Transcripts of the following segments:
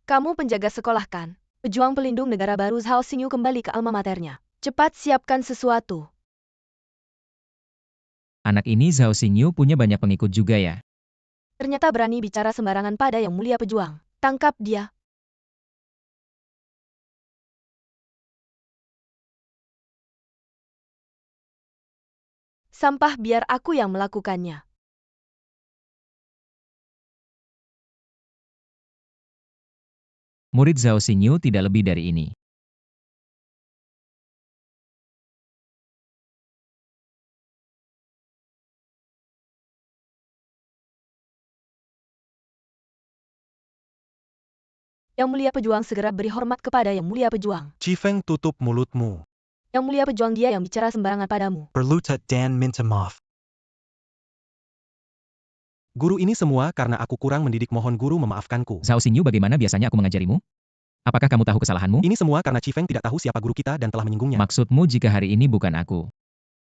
Kamu penjaga sekolah kan? Pejuang pelindung negara baru Zhao Xingyu kembali ke alma maternya. Cepat siapkan sesuatu. Anak ini Zhao Xingyu punya banyak pengikut juga ya. Ternyata berani bicara sembarangan pada yang mulia pejuang. Tangkap dia. Sampah biar aku yang melakukannya. Murid Zhao Xingyu tidak lebih dari ini. Yang mulia pejuang segera beri hormat kepada yang mulia pejuang. Chifeng, tutup mulutmu. Yang mulia pejuang dia yang bicara sembarangan padamu. Perlutat dan minta maaf. Guru, ini semua karena aku kurang mendidik, mohon guru memaafkanku. Zhao Xingyu, bagaimana biasanya aku mengajarimu? Apakah kamu tahu kesalahanmu? Ini semua karena Chifeng tidak tahu siapa guru kita dan telah menyinggungnya. Maksudmu jika hari ini bukan aku?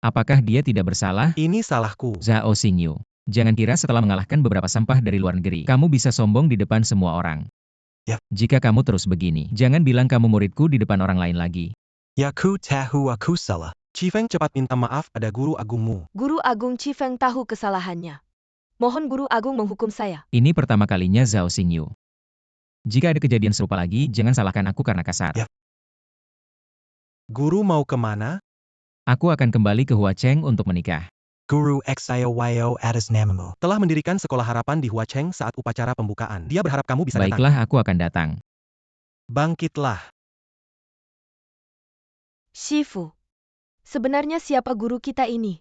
Apakah dia tidak bersalah? Ini salahku. Zhao Xingyu, jangan kira setelah mengalahkan beberapa sampah dari luar negeri, kamu bisa sombong di depan semua orang. Ya. Jika kamu terus begini, jangan bilang kamu muridku di depan orang lain lagi. Ya, ku tahu aku salah. Chifeng, cepat minta maaf pada guru agungmu. Guru Agung Chifeng tahu kesalahannya. Mohon Guru Agung menghukum saya. Ini pertama kalinya Zhao Xingyu. Jika ada kejadian serupa lagi, jangan salahkan aku karena kasar. Ya. Guru mau kemana? Aku akan kembali ke Huacheng untuk menikah. Guru Xiao atas namamu telah mendirikan sekolah harapan di Huacheng saat upacara pembukaan. Dia berharap kamu bisa datang. Baiklah, aku akan datang. Bangkitlah. Shifu. Sebenarnya siapa guru kita ini?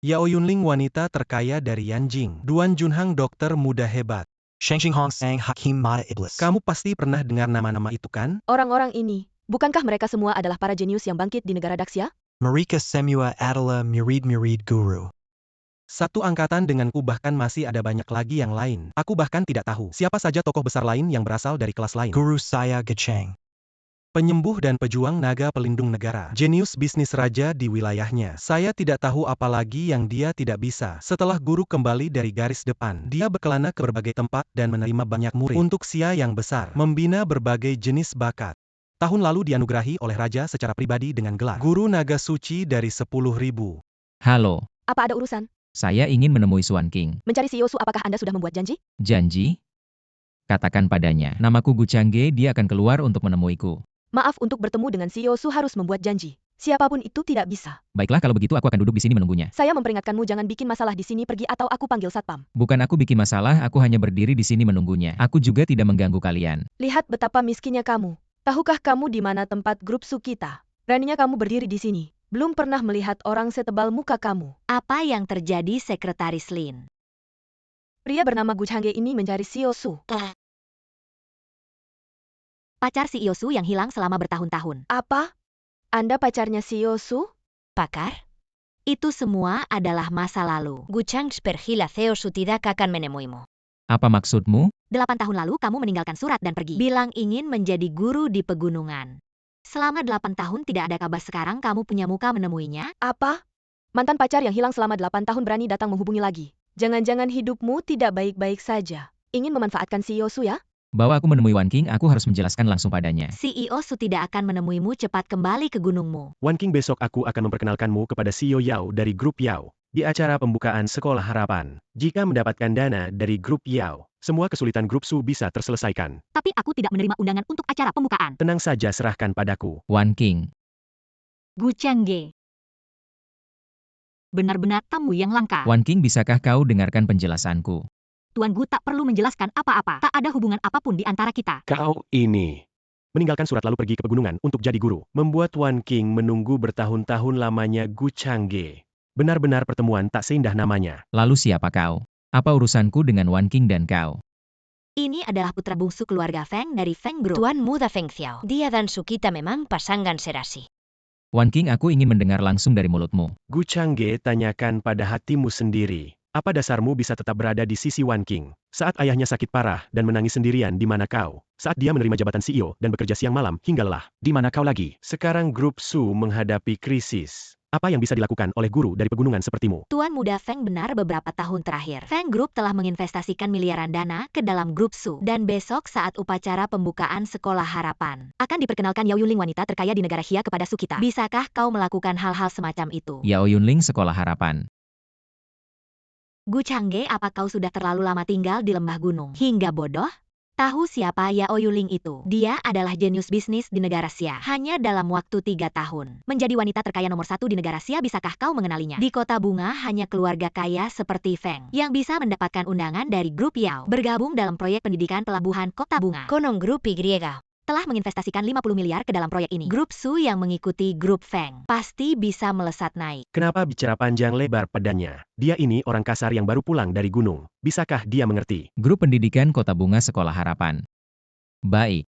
Yao Yunling, wanita terkaya dari Yanjing. Duan Junhang, dokter muda hebat. Sheng Hong Sang, Hakim Mata Iblis. Kamu pasti pernah dengar nama-nama itu kan? Orang-orang ini, bukankah mereka semua adalah para jenius yang bangkit di negara Daxia? Mereka semua adalah murid-murid guru. Satu angkatan denganku, bahkan masih ada banyak lagi yang lain. Aku bahkan tidak tahu siapa saja tokoh besar lain yang berasal dari kelas lain. Guru saya Gecheng. Penyembuh dan pejuang naga pelindung negara. Jenius bisnis raja di wilayahnya. Saya tidak tahu apa lagi yang dia tidak bisa. Setelah guru kembali dari garis depan, dia berkelana ke berbagai tempat dan menerima banyak murid. Untuk sia yang besar, membina berbagai jenis bakat. Tahun lalu dianugerahi oleh raja secara pribadi dengan gelar Guru Naga Suci dari 10.000. Halo, Apa ada urusan? saya ingin menemui Suan King. Mencari CEO Su, apakah Anda sudah membuat janji? Janji? Katakan padanya, namaku Gu Changge, dia akan keluar untuk menemuiku. Maaf, untuk bertemu dengan CEO Su harus membuat janji. Siapapun itu tidak bisa. Baiklah, kalau begitu aku akan duduk di sini menunggunya. Saya memperingatkanmu, jangan bikin masalah di sini, pergi atau aku panggil satpam. Bukan aku bikin masalah, aku hanya berdiri di sini menunggunya. Aku juga tidak mengganggu kalian. Lihat betapa miskinnya kamu. Tahukah kamu di mana tempat grup Su kita? Beraninya kamu berdiri di sini. Belum pernah melihat orang setebal muka kamu. Apa yang terjadi, Sekretaris Lin? Pria bernama Gu Changge ini mencari CEO Su. Pacar CEO Su yang hilang selama bertahun-tahun. Apa? Anda pacarnya CEO Su? Pakar? Itu semua adalah masa lalu. Guchang pergila CEO Su tidak akan menemuimu. Apa maksudmu? 8 tahun lalu kamu meninggalkan surat dan pergi. Bilang ingin menjadi guru di pegunungan. Selama 8 tahun tidak ada kabar, sekarang kamu punya muka menemuinya? Apa? Mantan pacar yang hilang selama 8 tahun berani datang menghubungi lagi. Jangan-jangan hidupmu tidak baik-baik saja. Ingin memanfaatkan CEO Su ya? Bahwa aku menemui Wan King, aku harus menjelaskan langsung padanya. CEO Su tidak akan menemuimu, cepat kembali ke gunungmu. Wan King, besok aku akan memperkenalkanmu kepada CEO Yao dari grup Yao. Di acara pembukaan Sekolah Harapan. Jika mendapatkan dana dari grup Yao, semua kesulitan grup Su bisa terselesaikan. Tapi aku tidak menerima undangan untuk acara pembukaan. Tenang saja, serahkan padaku. Wan King. Gu Changge. Benar-benar tamu yang langka. Wan King, bisakah kau dengarkan penjelasanku? Tuan Gu tak perlu menjelaskan apa-apa. Tak ada hubungan apapun di antara kita. Kau ini meninggalkan surat lalu pergi ke pegunungan untuk jadi guru. Membuat Wan King menunggu bertahun-tahun lamanya. Gu Changge. Benar-benar pertemuan tak seindah namanya. Lalu siapa kau? Apa urusanku dengan Wan King dan kau? Ini adalah putra bungsu keluarga Feng dari Feng Group. Tuan muda Feng Xiao. Dia dan Su kita memang pasangan serasi. Wan King, aku ingin mendengar langsung dari mulutmu. Gu Changge, tanyakan pada hatimu sendiri. Apa dasarmu bisa tetap berada di sisi Wan King saat ayahnya sakit parah dan menangis sendirian? Di mana kau saat dia menerima jabatan CEO dan bekerja siang malam hingga lelah? Di mana kau lagi? Sekarang grup Su menghadapi krisis. Apa yang bisa dilakukan oleh guru dari pegunungan sepertimu? Tuan Muda Feng benar beberapa tahun terakhir. Feng Group telah menginvestasikan miliaran dana ke dalam grup Su. Dan besok saat upacara pembukaan Sekolah Harapan, akan diperkenalkan Yao Yunling wanita terkaya di negara Xia kepada Su kita. Bisakah kau melakukan hal-hal semacam itu? Yao Yunling Sekolah Harapan. Gu Changge, apa kau sudah terlalu lama tinggal di lembah gunung hingga bodoh? Tahu siapa Yao Yuling itu? Dia adalah jenius bisnis di negara Xia. Hanya dalam waktu 3 tahun. Menjadi wanita terkaya nomor 1 di negara Xia, bisakah kau mengenalinya? Di kota bunga hanya keluarga kaya seperti Feng yang bisa mendapatkan undangan dari grup Yao. Bergabung dalam proyek pendidikan pelabuhan kota bunga. Konon grup Y telah menginvestasikan 50 miliar ke dalam proyek ini. Grup Su yang mengikuti grup Feng pasti bisa melesat naik. Kenapa bicara panjang lebar padanya? Dia ini orang kasar yang baru pulang dari gunung. Bisakah dia mengerti? Grup Pendidikan Kota Bunga Sekolah Harapan. Baik.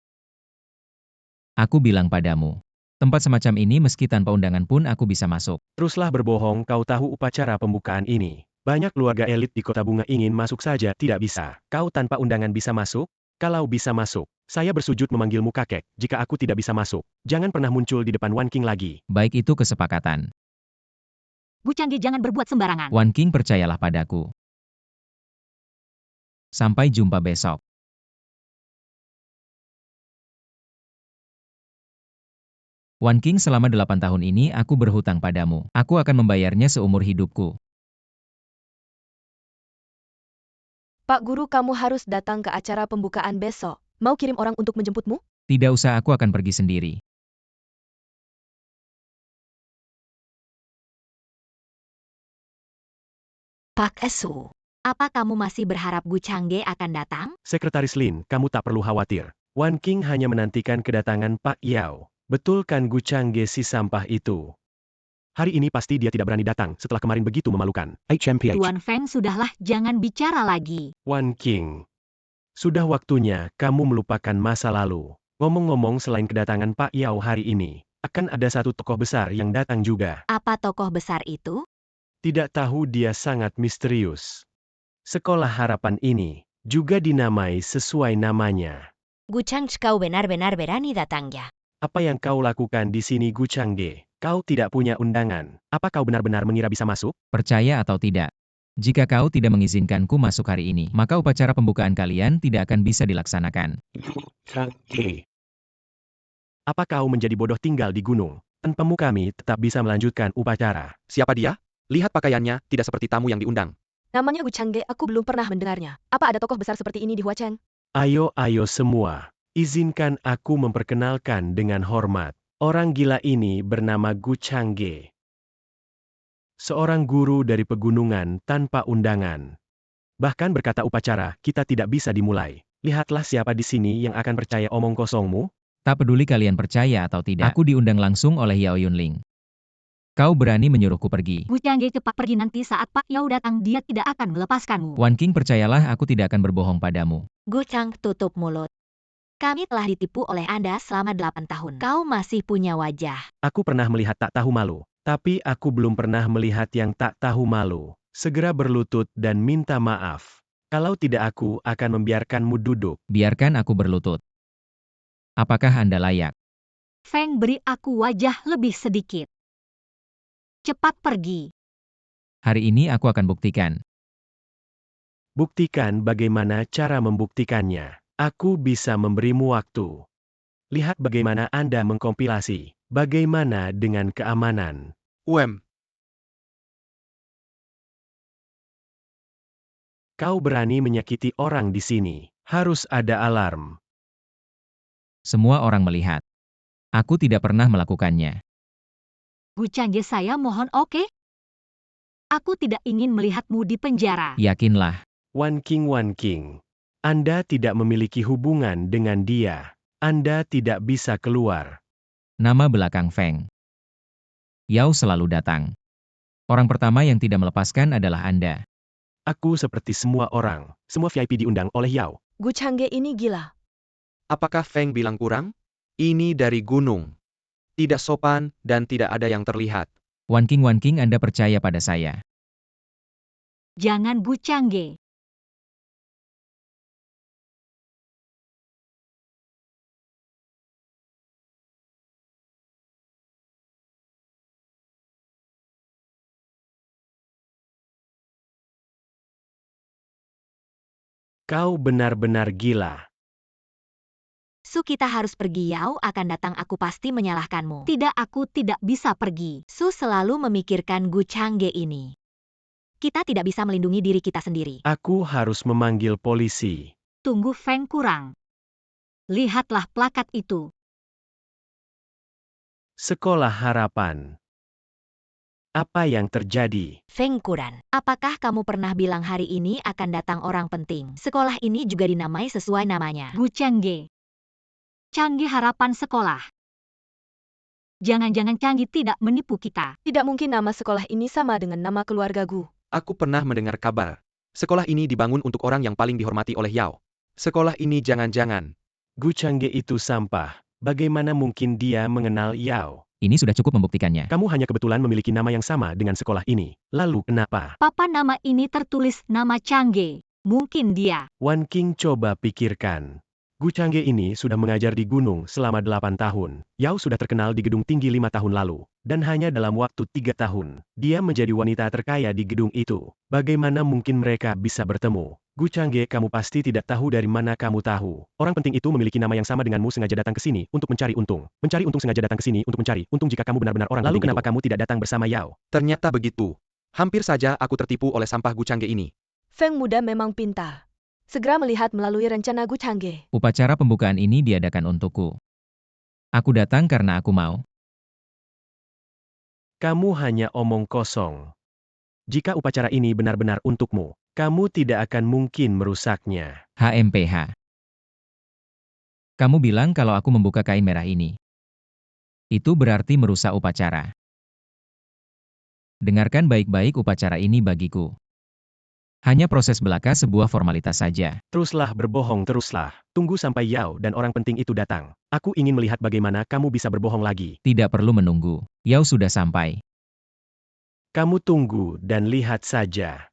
Aku bilang padamu. Tempat semacam ini meski tanpa undangan pun aku bisa masuk. Teruslah berbohong, kau tahu upacara pembukaan ini. Banyak keluarga elit di kota bunga ingin masuk saja tidak bisa. Kau tanpa undangan bisa masuk? Kalau bisa masuk, saya bersujud memanggilmu kakek. Jika aku tidak bisa masuk, jangan pernah muncul di depan Wan King lagi. Baik, itu kesepakatan. Gu Changge, jangan berbuat sembarangan. Wan King, percayalah padaku. Sampai jumpa besok. Wan King, selama 8 tahun ini aku berhutang padamu. Aku akan membayarnya seumur hidupku. Pak Guru, kamu harus datang ke acara pembukaan besok. Mau kirim orang untuk menjemputmu? Tidak usah, aku akan pergi sendiri. Pak Esu, apa kamu masih berharap Gu Changge akan datang? Sekretaris Lin, kamu tak perlu khawatir. Wan King hanya menantikan kedatangan Pak Yao. Betul kan Gu Changge si sampah itu? Hari ini pasti dia tidak berani datang setelah kemarin begitu memalukan. HMPH. Tuan Feng, sudahlah, jangan bicara lagi. Wan King. Sudah waktunya kamu melupakan masa lalu. Ngomong-ngomong, selain kedatangan Pak Yao hari ini, akan ada satu tokoh besar yang datang juga. Apa tokoh besar itu? Tidak tahu, dia sangat misterius. Sekolah Harapan ini juga dinamai sesuai namanya. Gu Changge, kau benar-benar berani datang ya? Apa yang kau lakukan di sini, Gu Changge? Kau tidak punya undangan. Apa kau benar-benar mengira bisa masuk? Percaya atau tidak? Jika kau tidak mengizinkanku masuk hari ini, maka upacara pembukaan kalian tidak akan bisa dilaksanakan. Changge. Apa kau menjadi bodoh tinggal di gunung? Tanpamu kami tetap bisa melanjutkan upacara. Siapa dia? Lihat pakaiannya, tidak seperti tamu yang diundang. Namanya Gu Changge, aku belum pernah mendengarnya. Apa ada tokoh besar seperti ini di Huacheng? Ayo semua. Izinkan aku memperkenalkan dengan hormat. Orang gila ini bernama Gu Changge. Seorang guru dari pegunungan tanpa undangan. Bahkan berkata upacara, kita tidak bisa dimulai. Lihatlah siapa di sini yang akan percaya omong kosongmu? Tak peduli kalian percaya atau tidak, aku diundang langsung oleh Yao Yunling. Kau berani menyuruhku pergi? Gu Changge, cepat pergi, nanti saat Pak Yao datang dia tidak akan melepaskanmu. Wan King, percayalah, aku tidak akan berbohong padamu. Gu Changge, tutup mulut. Kami telah ditipu oleh Anda selama 8 tahun. Kau masih punya wajah. Aku pernah melihat tak tahu malu. Tapi aku belum pernah melihat yang tak tahu malu. Segera berlutut dan minta maaf. Kalau tidak, aku akan membiarkanmu duduk. Biarkan aku berlutut. Apakah Anda layak? Feng, beri aku wajah lebih sedikit. Cepat pergi. Hari ini aku akan buktikan. Buktikan bagaimana cara membuktikannya. Aku bisa memberimu waktu. Lihat bagaimana Anda mengkompilasi. Bagaimana dengan keamanan? Kau berani menyakiti orang di sini. Harus ada alarm. Semua orang melihat. Aku tidak pernah melakukannya. Gu Changge, saya mohon, oke? Aku tidak ingin melihatmu di penjara. Yakinlah. Wan King. Anda tidak memiliki hubungan dengan dia. Anda tidak bisa keluar. Nama belakang Feng. Yao selalu datang. Orang pertama yang tidak melepaskan adalah Anda. Aku seperti semua orang. Semua VIP diundang oleh Yao. Gu Changge ini gila. Apakah Feng bilang kurang? Ini dari gunung. Tidak sopan dan tidak ada yang terlihat. Wan King, Anda percaya pada saya. Jangan, Gu Changge. Kau benar-benar gila. Su, kita harus pergi. Yao akan datang, aku pasti menyalahkanmu. Tidak, aku tidak bisa pergi. Su selalu memikirkan Gu Changge ini. Kita tidak bisa melindungi diri kita sendiri. Aku harus memanggil polisi. Tunggu, Feng kurang. Lihatlah plakat itu. Sekolah Harapan. Apa yang terjadi? Feng Kuran, apakah kamu pernah bilang hari ini akan datang orang penting? Sekolah ini juga dinamai sesuai namanya. Gu Changge. Changge Harapan Sekolah. Jangan-jangan Changge tidak menipu kita. Tidak mungkin nama sekolah ini sama dengan nama keluarga Gu. Aku pernah mendengar kabar. Sekolah ini dibangun untuk orang yang paling dihormati oleh Yao. Sekolah ini jangan-jangan. Gu Changge itu sampah. Bagaimana mungkin dia mengenal Yao? Ini sudah cukup membuktikannya. Kamu hanya kebetulan memiliki nama yang sama dengan sekolah ini. Lalu kenapa? Papa, nama ini tertulis nama Changge. Mungkin dia. Wan King, coba pikirkan. Gu Changge ini sudah mengajar di gunung selama 8 tahun. Yao sudah terkenal di gedung tinggi 5 tahun lalu. Dan hanya dalam waktu 3 tahun, dia menjadi wanita terkaya di gedung itu. Bagaimana mungkin mereka bisa bertemu? Gu Changge, kamu pasti tidak tahu dari mana kamu tahu. Orang penting itu memiliki nama yang sama denganmu sengaja datang ke sini untuk mencari untung. Mencari untung sengaja datang ke sini untuk mencari untung jika kamu benar-benar orang penting. Lalu kenapa kamu tidak datang bersama Yao? Ternyata begitu. Hampir saja aku tertipu oleh sampah Gu Changge ini. Feng muda memang pintar. Segera melihat melalui rencana Gu Changge. Upacara pembukaan ini diadakan untukku. Aku datang karena aku mau. Kamu hanya omong kosong. Jika upacara ini benar-benar untukmu, kamu tidak akan mungkin merusaknya. HMPH. Kamu bilang kalau aku membuka kain merah ini. Itu berarti merusak upacara. Dengarkan baik-baik, upacara ini bagiku hanya proses belaka, sebuah formalitas saja. Teruslah berbohong, teruslah. Tunggu sampai Yao dan orang penting itu datang. Aku ingin melihat bagaimana kamu bisa berbohong lagi. Tidak perlu menunggu. Yao sudah sampai. Kamu tunggu dan lihat saja.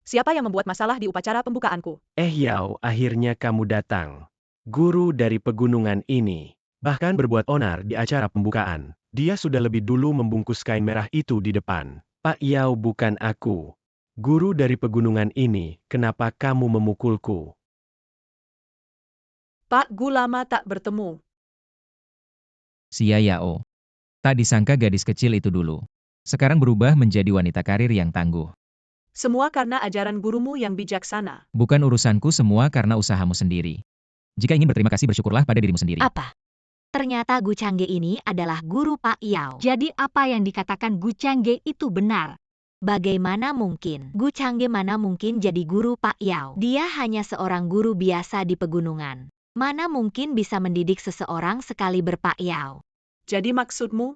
Siapa yang membuat masalah di upacara pembukaanku? Yao, akhirnya kamu datang. Guru dari pegunungan ini. Bahkan berbuat onar di acara pembukaan. Dia sudah lebih dulu membungkus kain merah itu di depan. Pak Yao, bukan aku. Guru dari pegunungan ini, kenapa kamu memukulku? Pak Gu, lama tak bertemu. Xia Yao. Tak disangka gadis kecil itu dulu sekarang berubah menjadi wanita karir yang tangguh. Semua karena ajaran gurumu yang bijaksana. Bukan urusanku, semua karena usahamu sendiri. Jika ingin berterima kasih, bersyukurlah pada dirimu sendiri. Apa? Ternyata Gu Changge ini adalah guru Pak Yao. Jadi apa yang dikatakan Gu Changge itu benar? Bagaimana mungkin? Gu Changge mana mungkin jadi guru Pak Yao? Dia hanya seorang guru biasa di pegunungan. Mana mungkin bisa mendidik seseorang sekali berPak Yao? Jadi maksudmu?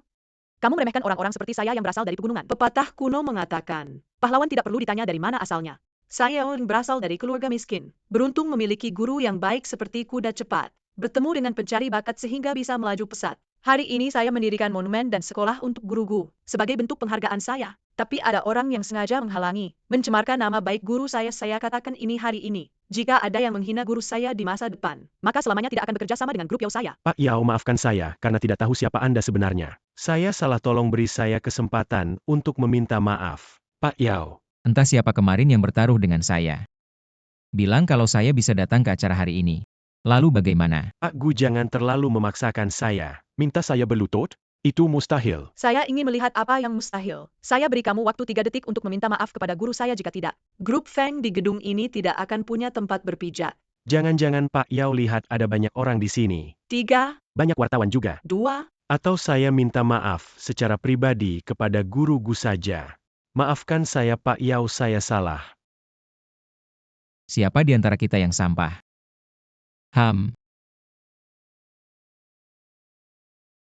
Kamu meremehkan orang-orang seperti saya yang berasal dari pegunungan. Pepatah kuno mengatakan, pahlawan tidak perlu ditanya dari mana asalnya. Saya berasal dari keluarga miskin. Beruntung memiliki guru yang baik seperti kuda cepat. Bertemu dengan pencari bakat sehingga bisa melaju pesat. Hari ini saya mendirikan monumen dan sekolah untuk guru-guru sebagai bentuk penghargaan saya. Tapi ada orang yang sengaja menghalangi, mencemarkan nama baik guru saya. Saya katakan ini hari ini. Jika ada yang menghina guru saya di masa depan, maka selamanya tidak akan bekerja sama dengan grup Yao saya. Pak Yao, maafkan saya karena tidak tahu siapa Anda sebenarnya. Saya salah, tolong beri saya kesempatan untuk meminta maaf. Pak Yao. Entah siapa kemarin yang bertaruh dengan saya. Bilang kalau saya bisa datang ke acara hari ini. Lalu bagaimana? Pak Gu, jangan terlalu memaksakan saya. Minta saya berlutut? Itu mustahil. Saya ingin melihat apa yang mustahil. Saya beri kamu waktu 3 detik untuk meminta maaf kepada guru saya jika tidak. Grup Feng di gedung ini tidak akan punya tempat berpijak. Jangan-jangan Pak Yao lihat ada banyak orang di sini. 3, Banyak wartawan juga. 2, Atau saya minta maaf secara pribadi kepada guru Gu saja. Maafkan saya Pak Yao, saya salah. Siapa di antara kita yang sampah?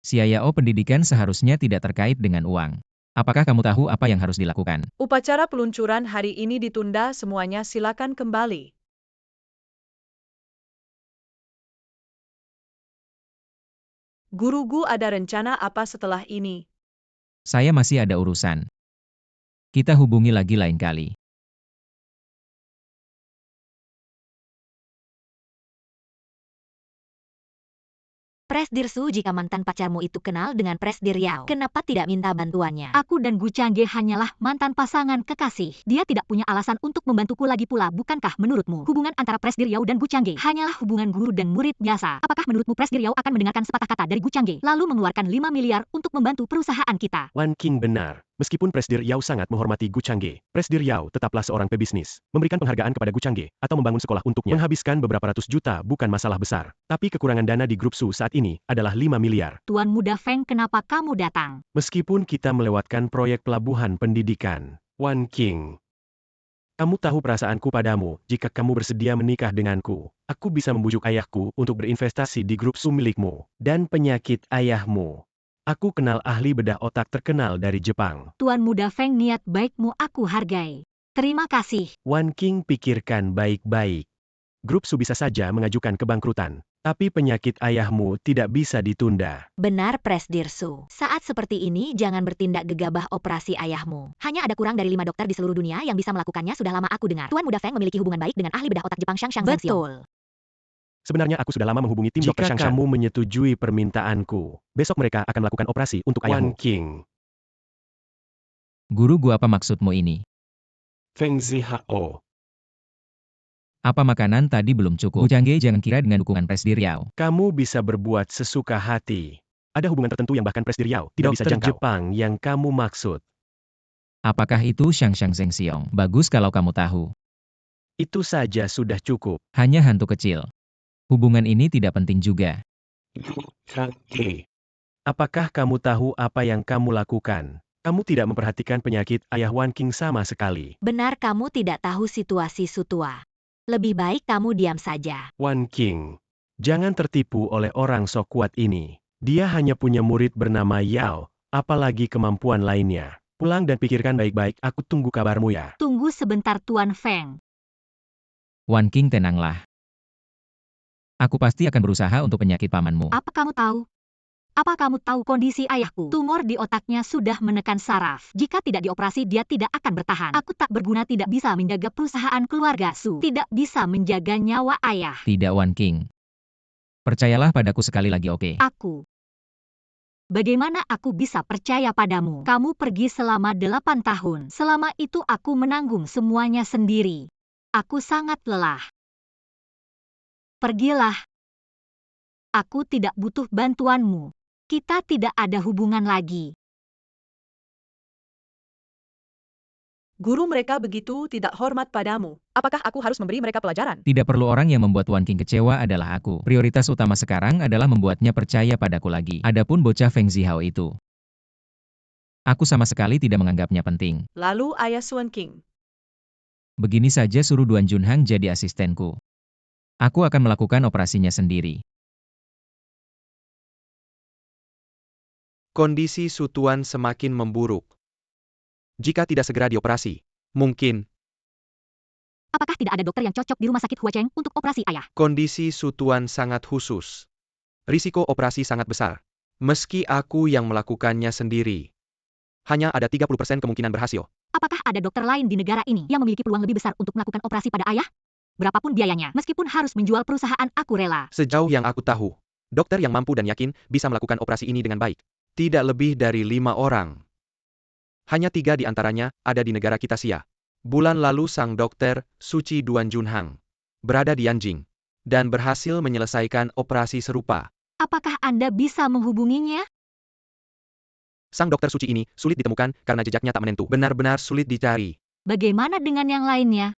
Xia Yao, pendidikan seharusnya tidak terkait dengan uang. Apakah kamu tahu apa yang harus dilakukan? upacara peluncuran hari ini ditunda semuanya, silakan kembali. Guru Gu, ada rencana apa setelah ini? Saya masih ada urusan. Kita hubungi lagi lain kali. Presdir Su, jika mantan pacarmu itu kenal dengan Presdir Yao, kenapa tidak minta bantuannya? Aku dan Gu Changge hanyalah mantan pasangan kekasih. Dia tidak punya alasan untuk membantuku lagi pula, bukankah menurutmu? Hubungan antara Presdir Yao dan Gu Changge hanyalah hubungan guru dan murid biasa. Apakah menurutmu Presdir Yao akan mendengarkan sepatah kata dari Gu Changge, lalu mengeluarkan 5 miliar untuk membantu perusahaan kita? Wan King benar. Meskipun Presdir Yao sangat menghormati Gu Changge, Presdir Yao tetaplah seorang pebisnis. Memberikan penghargaan kepada Gu Changge atau membangun sekolah untuknya menghabiskan beberapa ratus juta bukan masalah besar. Tapi kekurangan dana di grup Su saat ini adalah 5 miliar. Tuan Muda Feng, kenapa kamu datang? Meskipun kita melewatkan proyek pelabuhan pendidikan, Wan King. Kamu tahu perasaanku padamu, jika kamu bersedia menikah denganku, aku bisa membujuk ayahku untuk berinvestasi di grup Su milikmu, dan penyakit ayahmu. Aku kenal ahli bedah otak terkenal dari Jepang. Tuan Muda Feng, niat baikmu aku hargai. Terima kasih. Wan King pikirkan baik-baik. Grup Su bisa saja mengajukan kebangkrutan, tapi penyakit ayahmu tidak bisa ditunda. Benar Presdir Su. Saat seperti ini jangan bertindak gegabah operasi ayahmu. Hanya ada kurang dari 5 dokter di seluruh dunia yang bisa melakukannya, sudah lama aku dengar. Tuan Muda Feng memiliki hubungan baik dengan ahli bedah otak Jepang Shang Zhenxiong. Betul. Sebenarnya aku sudah lama menghubungi tim Dr. Shang Shan. Jika kamu menyetujui permintaanku, besok mereka akan melakukan operasi untuk ayahmu. Wan King. Guru Gu, apa maksudmu ini? Feng Zihao. Apa makanan tadi belum cukup? Gu Changge, jangan kira dengan dukungan Presdir Yao. Kamu bisa berbuat sesuka hati. Ada hubungan tertentu yang bahkan Presdir Yao tidak bisa jangkau. Jepang yang kamu maksud. Apakah itu Shang Zhenxiong? Bagus kalau kamu tahu. Itu saja sudah cukup. Hanya hantu kecil. Hubungan ini tidak penting juga. Apakah kamu tahu apa yang kamu lakukan? Kamu tidak memperhatikan penyakit ayah Wan King sama sekali. Benar, kamu tidak tahu situasi Sutua. Lebih baik kamu diam saja. Wan King, jangan tertipu oleh orang sok kuat ini. Dia hanya punya murid bernama Yao, apalagi kemampuan lainnya. Pulang dan pikirkan baik-baik, aku tunggu kabarmu ya. Tunggu sebentar Tuan Feng. Wan King, tenanglah. Aku pasti akan berusaha untuk penyakit pamanmu. Apa kamu tahu? Apa kamu tahu kondisi ayahku? Tumor di otaknya sudah menekan saraf. Jika tidak dioperasi, dia tidak akan bertahan. Aku tak berguna, tidak bisa menjaga perusahaan keluarga Su. Tidak bisa menjaga nyawa ayah. Tidak, Wan King. Percayalah padaku sekali lagi, oke? Aku. Bagaimana aku bisa percaya padamu? Kamu pergi selama 8 tahun. Selama itu aku menanggung semuanya sendiri. Aku sangat lelah. Pergilah. Aku tidak butuh bantuanmu. Kita tidak ada hubungan lagi. Guru mereka begitu tidak hormat padamu. Apakah aku harus memberi mereka pelajaran? Tidak perlu, orang yang membuat Wan King kecewa adalah aku. Prioritas utama sekarang adalah membuatnya percaya padaku lagi. Adapun bocah Feng Zihao itu, aku sama sekali tidak menganggapnya penting. Lalu ayah Swan King. Begini saja, suruh Duan Junhang jadi asistenku. Aku akan melakukan operasinya sendiri. Kondisi Sutuan semakin memburuk. Jika tidak segera dioperasi, mungkin Apakah tidak ada dokter yang cocok di rumah sakit Huacheng untuk operasi ayah? kondisi Sutuan sangat khusus. Risiko operasi sangat besar. Meski aku yang melakukannya sendiri, hanya ada 30% kemungkinan berhasil. Apakah ada dokter lain di negara ini yang memiliki peluang lebih besar untuk melakukan operasi pada ayah? Berapapun biayanya, meskipun harus menjual perusahaan, aku rela. Sejauh yang aku tahu, dokter yang mampu dan yakin bisa melakukan operasi ini dengan baik. Tidak lebih dari 5 orang. Hanya 3 di antaranya ada di negara kita Sia. Bulan lalu sang dokter, Suci Duan Junhang, berada di Yanjing, dan berhasil menyelesaikan operasi serupa. Apakah Anda bisa menghubunginya? Sang dokter suci ini sulit ditemukan karena jejaknya tak menentu. Benar-benar sulit dicari. Bagaimana dengan yang lainnya?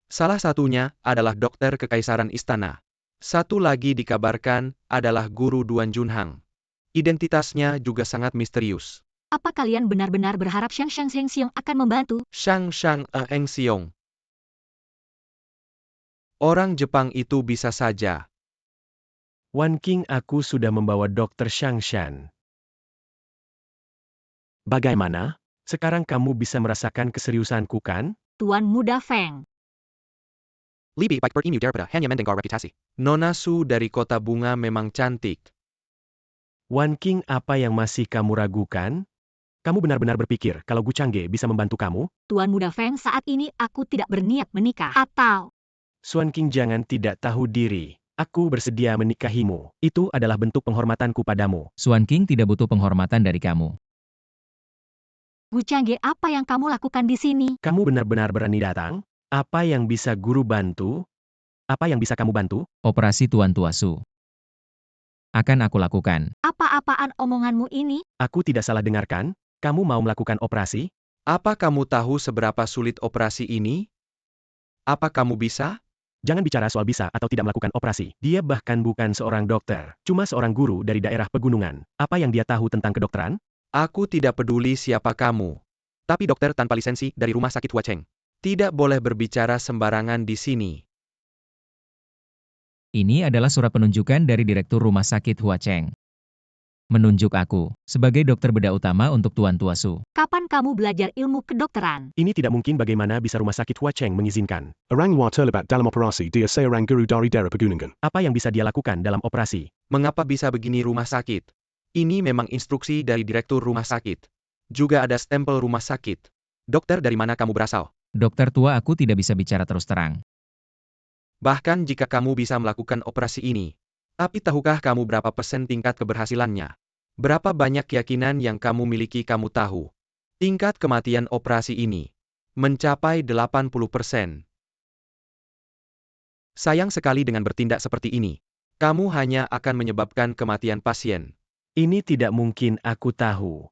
Salah satunya adalah dokter Kekaisaran Istana. Satu lagi dikabarkan adalah Guru Duan Junhang. Identitasnya juga sangat misterius. Apa kalian benar-benar berharap Shang Zhenxiong akan membantu? Shang Zhenxiong. Orang Jepang itu bisa saja. Wan King, aku sudah membawa Dr. Shang Shan. Bagaimana? Sekarang kamu bisa merasakan keseriusanku kan? Tuan Muda Feng. Lebih baik ini daripada hanya mendengar reputasi. Nona Su dari Kota Bunga memang cantik. Wan King, apa yang masih kamu ragukan? Kamu benar-benar berpikir kalau Gu Changge bisa membantu kamu? Tuan Muda Feng, saat ini aku tidak berniat menikah. Atau Swan King, jangan tidak tahu diri. Aku bersedia menikahimu. Itu adalah bentuk penghormatanku padamu. Suan King tidak butuh penghormatan dari kamu. Gu Changge, apa yang kamu lakukan di sini? Kamu benar-benar berani datang? Apa yang bisa guru bantu? Apa yang bisa kamu bantu? Operasi Tuan Tua Su. Akan aku lakukan. Apa-apaan omonganmu ini? Aku tidak salah dengarkan? Kamu mau melakukan operasi? Apa kamu tahu seberapa sulit operasi ini? Apa kamu bisa? Jangan bicara soal bisa atau tidak melakukan operasi. Dia bahkan bukan seorang dokter, cuma seorang guru dari daerah pegunungan. Apa yang dia tahu tentang kedokteran? Aku tidak peduli siapa kamu. Tapi dokter tanpa lisensi dari rumah sakit Huacheng. Tidak boleh berbicara sembarangan di sini. Ini adalah surat penunjukan dari Direktur Rumah Sakit Huacheng. Menunjuk aku sebagai dokter bedah utama untuk Tuan Tua Su. Kapan kamu belajar ilmu kedokteran? Ini tidak mungkin, bagaimana bisa rumah sakit Huacheng mengizinkan. Orang luar terlibat dalam operasi, dia seorang guru dari daerah pegunungan. Apa yang bisa dia lakukan dalam operasi? Mengapa bisa begini rumah sakit? Ini memang instruksi dari direktur rumah sakit. Juga ada stempel rumah sakit. Dokter, dari mana kamu berasal? Dokter tua, aku tidak bisa bicara terus terang. Bahkan jika kamu bisa melakukan operasi ini. Tapi tahukah kamu berapa persen tingkat keberhasilannya? Berapa banyak keyakinan yang kamu miliki kamu tahu? Tingkat kematian operasi ini mencapai 80%. Sayang sekali dengan bertindak seperti ini. Kamu hanya akan menyebabkan kematian pasien. Ini tidak mungkin, aku tahu.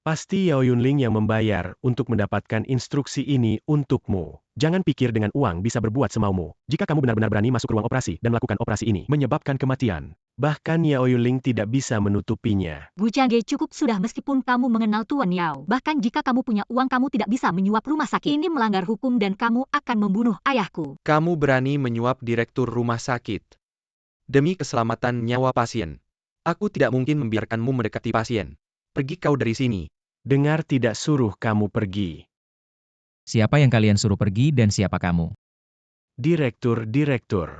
Pasti Yao Yunling yang membayar untuk mendapatkan instruksi ini untukmu. Jangan pikir dengan uang bisa berbuat semaumu. Jika kamu benar-benar berani masuk ruang operasi dan melakukan operasi ini, menyebabkan kematian. Bahkan Yao Yunling tidak bisa menutupinya. Gu Changge, cukup sudah, meskipun kamu mengenal Tuan Yao. Bahkan jika kamu punya uang, kamu tidak bisa menyuap rumah sakit. Ini melanggar hukum dan kamu akan membunuh ayahku. Kamu berani menyuap direktur rumah sakit. Demi keselamatan nyawa pasien. Aku tidak mungkin membiarkanmu mendekati pasien. Pergi kau dari sini. Dengar, tidak suruh kamu pergi. Siapa yang kalian suruh pergi dan siapa kamu? Direktur.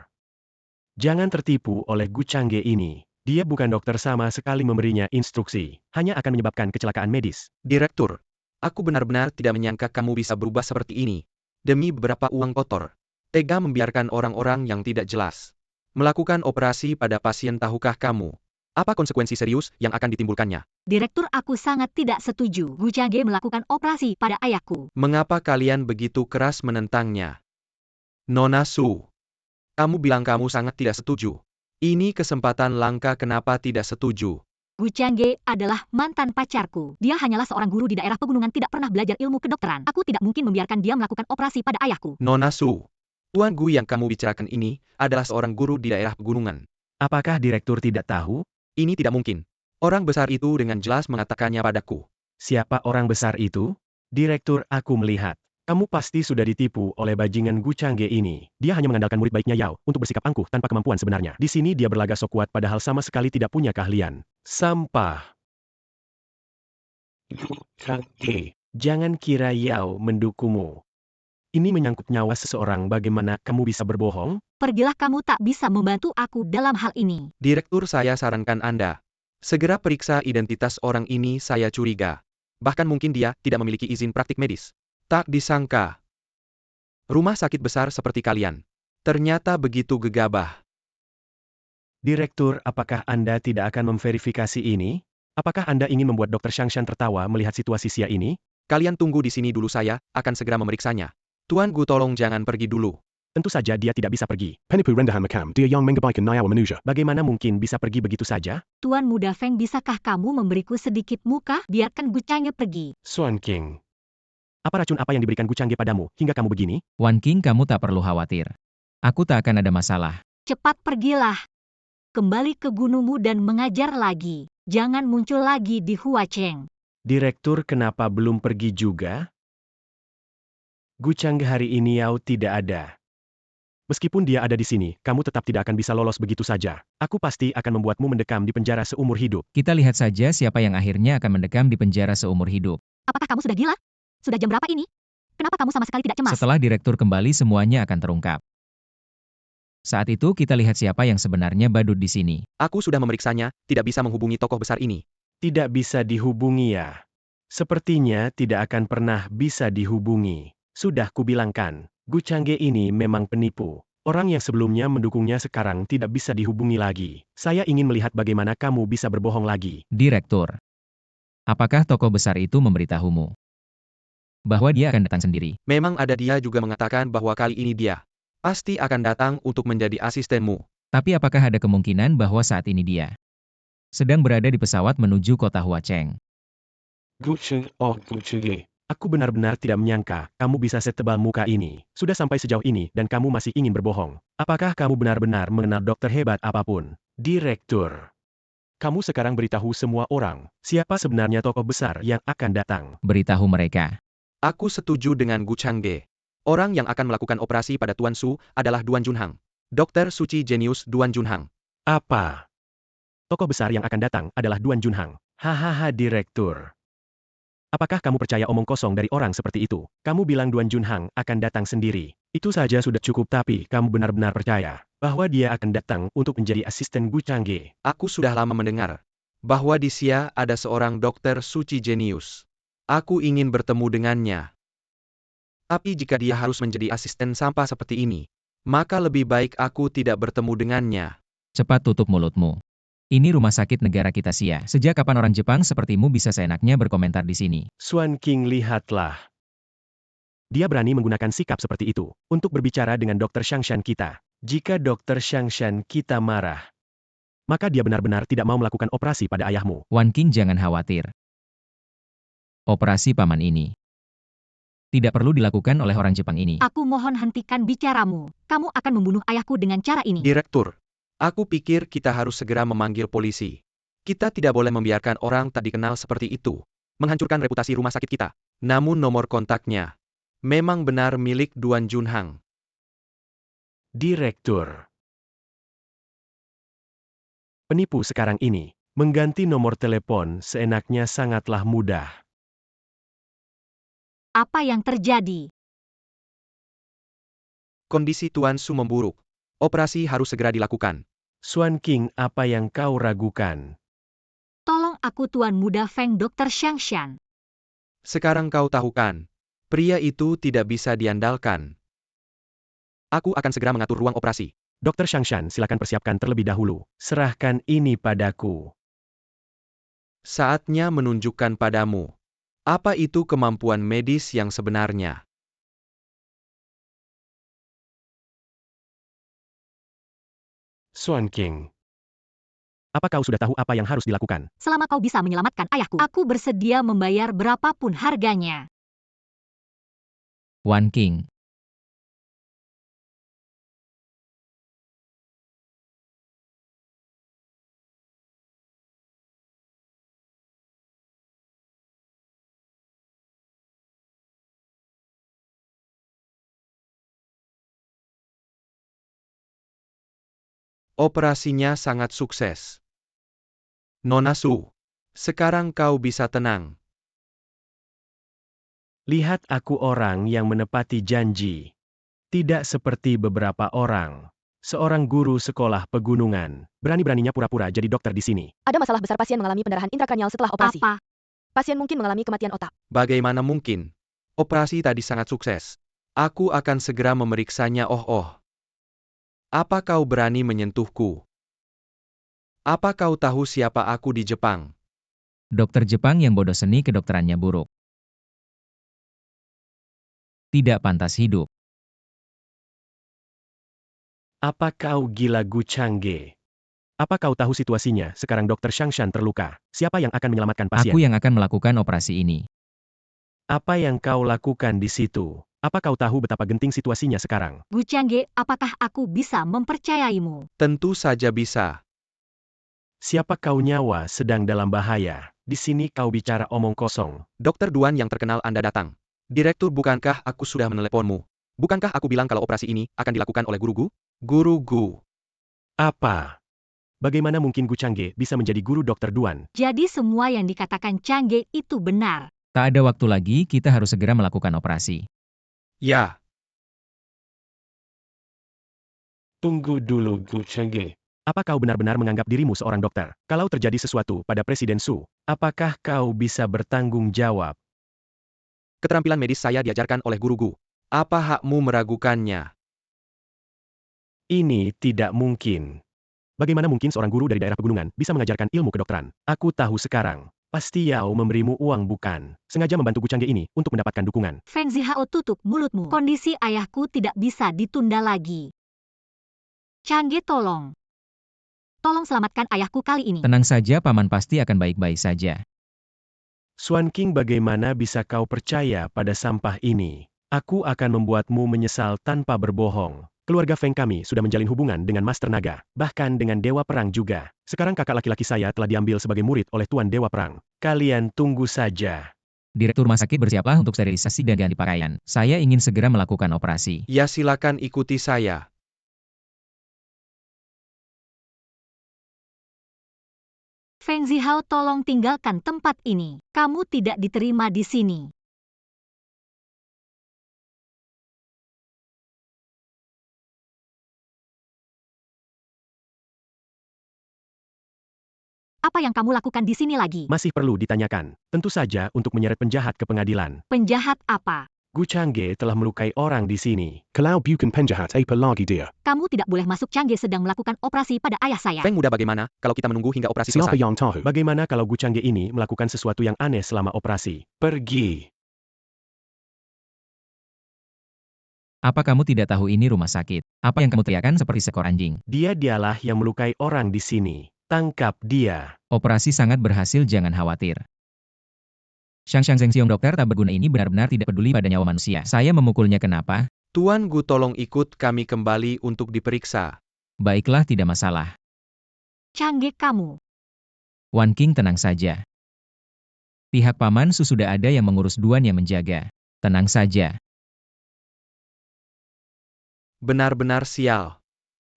Jangan tertipu oleh Gu Changge ini. Dia bukan dokter sama sekali memberinya instruksi. Hanya akan menyebabkan kecelakaan medis. Direktur, aku benar-benar tidak menyangka kamu bisa berubah seperti ini. Demi beberapa uang kotor. Tega membiarkan orang-orang yang tidak jelas melakukan operasi pada pasien. Tahukah kamu apa konsekuensi serius yang akan ditimbulkannya? Direktur, aku sangat tidak setuju Gu Changge melakukan operasi pada ayahku. Mengapa kalian begitu keras menentangnya? Nona Su, kamu bilang kamu sangat tidak setuju. Ini kesempatan langka, kenapa tidak setuju? Gu Changge adalah mantan pacarku. Dia hanyalah seorang guru di daerah pegunungan, tidak pernah belajar ilmu kedokteran. Aku tidak mungkin membiarkan dia melakukan operasi pada ayahku. Nona Su, Tuan Gu yang kamu bicarakan ini adalah seorang guru di daerah pegunungan. Apakah direktur tidak tahu? Ini tidak mungkin. Orang besar itu dengan jelas mengatakannya padaku. Siapa orang besar itu? Direktur, aku melihat. Kamu pasti sudah ditipu oleh bajingan Gu Changge ini. Dia hanya mengandalkan murid baiknya Yao untuk bersikap angkuh tanpa kemampuan sebenarnya. Di sini dia berlagak sok kuat padahal sama sekali tidak punya keahlian. Sampah. Jangan kira Yao mendukungmu. Ini menyangkut nyawa seseorang, bagaimana kamu bisa berbohong? Pergilah, kamu tak bisa membantu aku dalam hal ini. Direktur, saya sarankan Anda segera periksa identitas orang ini, saya curiga. Bahkan mungkin dia tidak memiliki izin praktik medis. Tak disangka. Rumah sakit besar seperti kalian ternyata begitu gegabah. Direktur, apakah Anda tidak akan memverifikasi ini? Apakah Anda ingin membuat Dr. Shangshan tertawa melihat situasi sia ini? Kalian tunggu di sini dulu, saya akan segera memeriksanya. Tuan Gu, tolong jangan pergi dulu. Tentu saja dia tidak bisa pergi. Penipu rendahan makam, dia yang mengabaikan nyawa manusia. Bagaimana mungkin bisa pergi begitu saja? Tuan Muda Feng, bisakah kamu memberiku sedikit muka? Biarkan Gu Changge pergi. Suan King. Apa racun apa yang diberikan Gu Changge padamu, hingga kamu begini? Wan King, kamu tak perlu khawatir. Aku tak akan ada masalah. Cepat pergilah. Kembali ke gunungmu dan mengajar lagi. Jangan muncul lagi di Huacheng. Direktur, kenapa belum pergi juga? Gu Changge hari ini Yao tidak ada. Meskipun dia ada di sini, kamu tetap tidak akan bisa lolos begitu saja. Aku pasti akan membuatmu mendekam di penjara seumur hidup. Kita lihat saja siapa yang akhirnya akan mendekam di penjara seumur hidup. Apakah kamu sudah gila? Sudah jam berapa ini? Kenapa kamu sama sekali tidak cemas? Setelah direktur kembali, semuanya akan terungkap. Saat itu kita lihat siapa yang sebenarnya badut di sini. Aku sudah memeriksanya, tidak bisa menghubungi tokoh besar ini. Tidak bisa dihubungi ya. Sepertinya tidak akan pernah bisa dihubungi. Sudah kubilangkan, Gu Changge ini memang penipu. Orang yang sebelumnya mendukungnya sekarang tidak bisa dihubungi lagi. Saya ingin melihat bagaimana kamu bisa berbohong lagi. Direktur. Apakah tokoh besar itu memberitahumu bahwa dia akan datang sendiri? Memang ada, dia juga mengatakan bahwa kali ini dia pasti akan datang untuk menjadi asistenmu. Tapi apakah ada kemungkinan bahwa saat ini dia sedang berada di pesawat menuju kota Huacheng? Guchange. Aku benar-benar tidak menyangka kamu bisa setebal muka ini. Sudah sampai sejauh ini dan kamu masih ingin berbohong. Apakah kamu benar-benar mengenal dokter hebat apapun? Direktur. Kamu sekarang beritahu semua orang, siapa sebenarnya tokoh besar yang akan datang. Beritahu mereka. Aku setuju dengan Gu Changge. Orang yang akan melakukan operasi pada Tuan Su adalah Duan Junhang. Dokter suci jenius Duan Junhang. Apa? Tokoh besar yang akan datang adalah Duan Junhang. Hahaha, direktur. Apakah kamu percaya omong kosong dari orang seperti itu? Kamu bilang Duan Junhang akan datang sendiri. Itu saja sudah cukup, tapi kamu benar-benar percaya bahwa dia akan datang untuk menjadi asisten Gu Changge. Aku sudah lama mendengar bahwa di Xia ada seorang dokter suci jenius. Aku ingin bertemu dengannya. Tapi jika dia harus menjadi asisten sampah seperti ini, maka lebih baik aku tidak bertemu dengannya. Cepat tutup mulutmu. Ini rumah sakit negara kita, Xia. Sejak kapan orang Jepang sepertimu bisa seenaknya berkomentar di sini? Xuan King, lihatlah. Dia berani menggunakan sikap seperti itu untuk berbicara dengan Dr. Shangshan kita. Jika Dr. Shangshan kita marah, maka dia benar-benar tidak mau melakukan operasi pada ayahmu. Wan King, jangan khawatir. Operasi paman ini tidak perlu dilakukan oleh orang Jepang ini. Aku mohon hentikan bicaramu. Kamu akan membunuh ayahku dengan cara ini. Direktur, aku pikir kita harus segera memanggil polisi. Kita tidak boleh membiarkan orang tak dikenal seperti itu menghancurkan reputasi rumah sakit kita. Namun nomor kontaknya memang benar milik Duan Junhang. Direktur. Penipu sekarang ini mengganti nomor telepon seenaknya sangatlah mudah. Apa yang terjadi? Kondisi Tuan Su memburuk. Operasi harus segera dilakukan. Xuan King, apa yang kau ragukan? Tolong aku Tuan Muda Feng Dr. Shangshan. Sekarang kau tahu kan, pria itu tidak bisa diandalkan. Aku akan segera mengatur ruang operasi. Dr. Shangshan, silakan persiapkan terlebih dahulu. Serahkan ini padaku. Saatnya menunjukkan padamu. Apa itu kemampuan medis yang sebenarnya? Xuan King. Apa kau sudah tahu apa yang harus dilakukan? Selama kau bisa menyelamatkan ayahku, aku bersedia membayar berapapun harganya. Wan King. Operasinya sangat sukses. Nona Su, sekarang kau bisa tenang. Lihat, aku orang yang menepati janji. Tidak seperti beberapa orang. Seorang guru sekolah pegunungan. Berani-beraninya pura-pura jadi dokter di sini. Ada masalah besar, pasien mengalami pendarahan intrakranial setelah operasi. Apa? Pasien mungkin mengalami kematian otak. Bagaimana mungkin? Operasi tadi sangat sukses. Aku akan segera memeriksanya. Apa kau berani menyentuhku? Apa kau tahu siapa aku di Jepang? Dokter Jepang yang bodoh, seni kedokterannya buruk. Tidak pantas hidup. Apa kau gila, Gu Changge? Apa kau tahu situasinya sekarang Dr. Shangshan terluka? Siapa yang akan menyelamatkan pasien? Aku yang akan melakukan operasi ini. Apa yang kau lakukan di situ? Apa kau tahu betapa genting situasinya sekarang? Gu Changge, apakah aku bisa mempercayaimu? Tentu saja bisa. Siapa kau? Nyawa sedang dalam bahaya. Di sini kau bicara omong kosong. Dokter Duan yang terkenal Anda datang. Direktur, bukankah aku sudah meneleponmu? Bukankah aku bilang kalau operasi ini akan dilakukan oleh Guru Gu? Guru Gu. Apa? Bagaimana mungkin Gu Changge bisa menjadi guru Dokter Duan? Jadi semua yang dikatakan Changge itu benar. Tak ada waktu lagi, kita harus segera melakukan operasi. Ya. Tunggu dulu, Gu Changge. Apa kau benar-benar menganggap dirimu seorang dokter? Kalau terjadi sesuatu pada Presiden Su, apakah kau bisa bertanggung jawab? Keterampilan medis saya diajarkan oleh Guru Gu. Apa hakmu meragukannya? Ini tidak mungkin. Bagaimana mungkin seorang guru dari daerah pegunungan bisa mengajarkan ilmu kedokteran? Aku tahu sekarang. Pasti Yao memberimu uang bukan? Sengaja membantu Gu Changge ini untuk mendapatkan dukungan. Feng Zihao, tutup mulutmu. Kondisi ayahku tidak bisa ditunda lagi. Changge, tolong. Tolong selamatkan ayahku kali ini. Tenang saja, Paman pasti akan baik-baik saja. Xuan King, bagaimana bisa kau percaya pada sampah ini? Aku akan membuatmu menyesal tanpa berbohong. Keluarga Feng kami sudah menjalin hubungan dengan Master Naga, bahkan dengan Dewa Perang juga. Sekarang kakak laki-laki saya telah diambil sebagai murid oleh Tuan Dewa Perang. Kalian tunggu saja. Direktur rumah sakit, bersiaplah untuk sterilisasi dan ganti pakaian. Saya ingin segera melakukan operasi. Ya, silakan ikuti saya. Feng Zihao, tolong tinggalkan tempat ini. Kamu tidak diterima di sini. Apa yang kamu lakukan di sini lagi? Masih perlu ditanyakan. Tentu saja untuk menyeret penjahat ke pengadilan. Penjahat apa? Gu Changge telah melukai orang di sini. Kalau bukan penjahat apa lagi dia? Kamu tidak boleh masuk. Changge sedang melakukan operasi pada ayah saya. Feng muda, bagaimana kalau kita menunggu hingga operasi Siapa selesai? yang tahu? Bagaimana kalau Gu Changge ini melakukan sesuatu yang aneh selama operasi? Pergi. Apa kamu tidak tahu ini rumah sakit? Apa yang kamu teriakan seperti seekor anjing? Dialah yang melukai orang di sini. Tangkap dia. Operasi sangat berhasil, jangan khawatir. Shang Zheng Xiong, dokter tak berguna ini benar-benar tidak peduli pada nyawa manusia. Saya memukulnya kenapa? Tuan Gu, tolong ikut kami kembali untuk diperiksa. Baiklah, tidak masalah. Changge, kamu. Wan King, tenang saja. Pihak Paman Su sudah ada yang mengurus, Duan yang menjaga. Tenang saja. Benar-benar sial.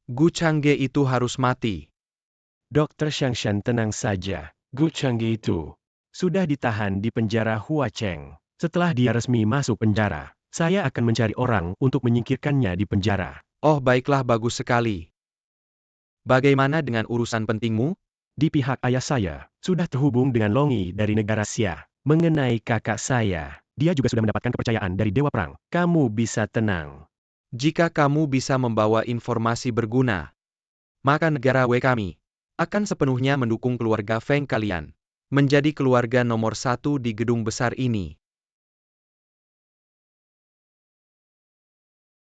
Gu Changge itu harus mati. Dr. Shangshan, tenang saja. Gu Changge itu sudah ditahan di penjara Huacheng. Setelah dia resmi masuk penjara, saya akan mencari orang untuk menyingkirkannya di penjara. Oh, baiklah, bagus sekali. Bagaimana dengan urusan pentingmu? Di pihak ayah saya, sudah terhubung dengan Longi dari negara Xia. Mengenai kakak saya, dia juga sudah mendapatkan kepercayaan dari Dewa Perang. Kamu bisa tenang. Jika kamu bisa membawa informasi berguna, maka negara W kami akan sepenuhnya mendukung keluarga Feng kalian menjadi keluarga nomor 1 di gedung besar ini.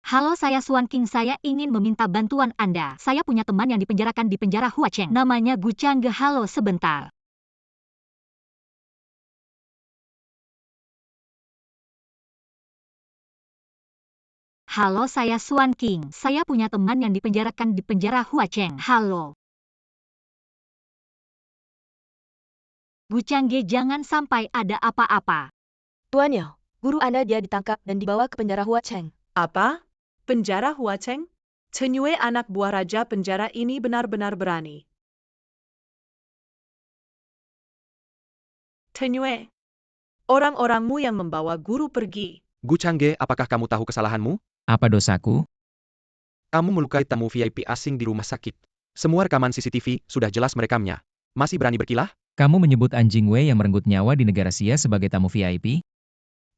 Halo, saya Xuan King. Saya ingin meminta bantuan Anda. Saya punya teman yang dipenjarakan di penjara Huacheng. Namanya Gu Changge. Halo, sebentar. Halo, saya Xuan King. Saya punya teman yang dipenjarakan di penjara Huacheng. Halo. Gu Changge, jangan sampai ada apa-apa. Tuan Yao, guru Anda dia ditangkap dan dibawa ke penjara Huacheng. Apa? Penjara Huacheng? Chen anak buah raja penjara ini benar-benar berani. Chen orang-orangmu yang membawa guru pergi. Gu Changge, apakah kamu tahu kesalahanmu? Apa dosaku? Kamu melukai tamu VIP asing di rumah sakit. Semua rekaman CCTV sudah jelas merekamnya. Masih berani berkilah? Kamu menyebut anjing Wei yang merenggut nyawa di negara Xia sebagai tamu VIP?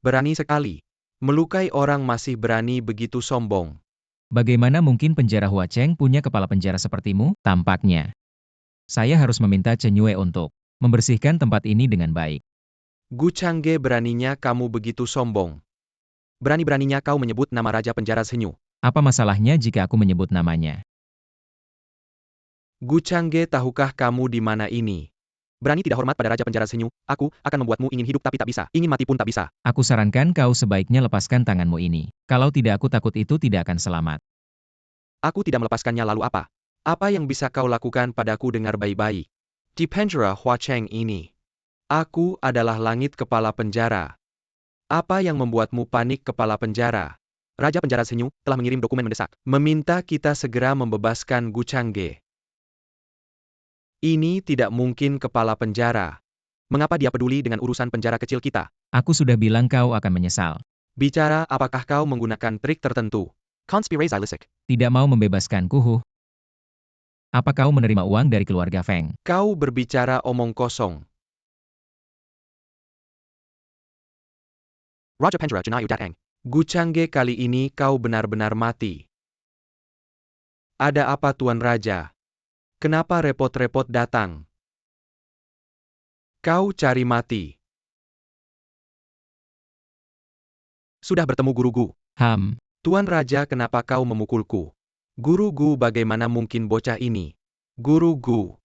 Berani sekali. Melukai orang masih berani begitu sombong. Bagaimana mungkin penjara Huacheng punya kepala penjara sepertimu? Tampaknya. Saya harus meminta Chen Yue untuk membersihkan tempat ini dengan baik. Gu Changge, beraninya kamu begitu sombong. Berani-beraninya kau menyebut nama raja penjara Zhenyu. Apa masalahnya jika aku menyebut namanya? Gu Changge, tahukah kamu di mana ini? Berani tidak hormat pada raja penjara Zhenyu, aku akan membuatmu ingin hidup tapi tak bisa, ingin mati pun tak bisa. Aku sarankan kau sebaiknya lepaskan tanganmu ini. Kalau tidak, aku takut itu tidak akan selamat. Aku tidak melepaskannya, lalu apa? Apa yang bisa kau lakukan padaku? Dengar baik-baik. Di penjara Huacheng ini, aku adalah langit kepala penjara. Apa yang membuatmu panik, kepala penjara? Raja penjara Zhenyu telah mengirim dokumen mendesak, meminta kita segera membebaskan Gu Changge. Ini tidak mungkin, kepala penjara. Mengapa dia peduli dengan urusan penjara kecil kita? Aku sudah bilang kau akan menyesal. Bicara, apakah kau menggunakan trik tertentu? Konspirasi Lisik. Tidak mau membebaskanku, Huh? Apa kau menerima uang dari keluarga Feng? Kau berbicara omong kosong. Raja Penjara Jenayu Datang. Gu Changge, kali ini kau benar-benar mati. Ada apa Tuan Raja? Kenapa repot-repot datang? Kau cari mati. Sudah bertemu Guru Gu. Tuan Raja, kenapa kau memukulku? Guru Gu, bagaimana mungkin bocah ini? Guru Gu.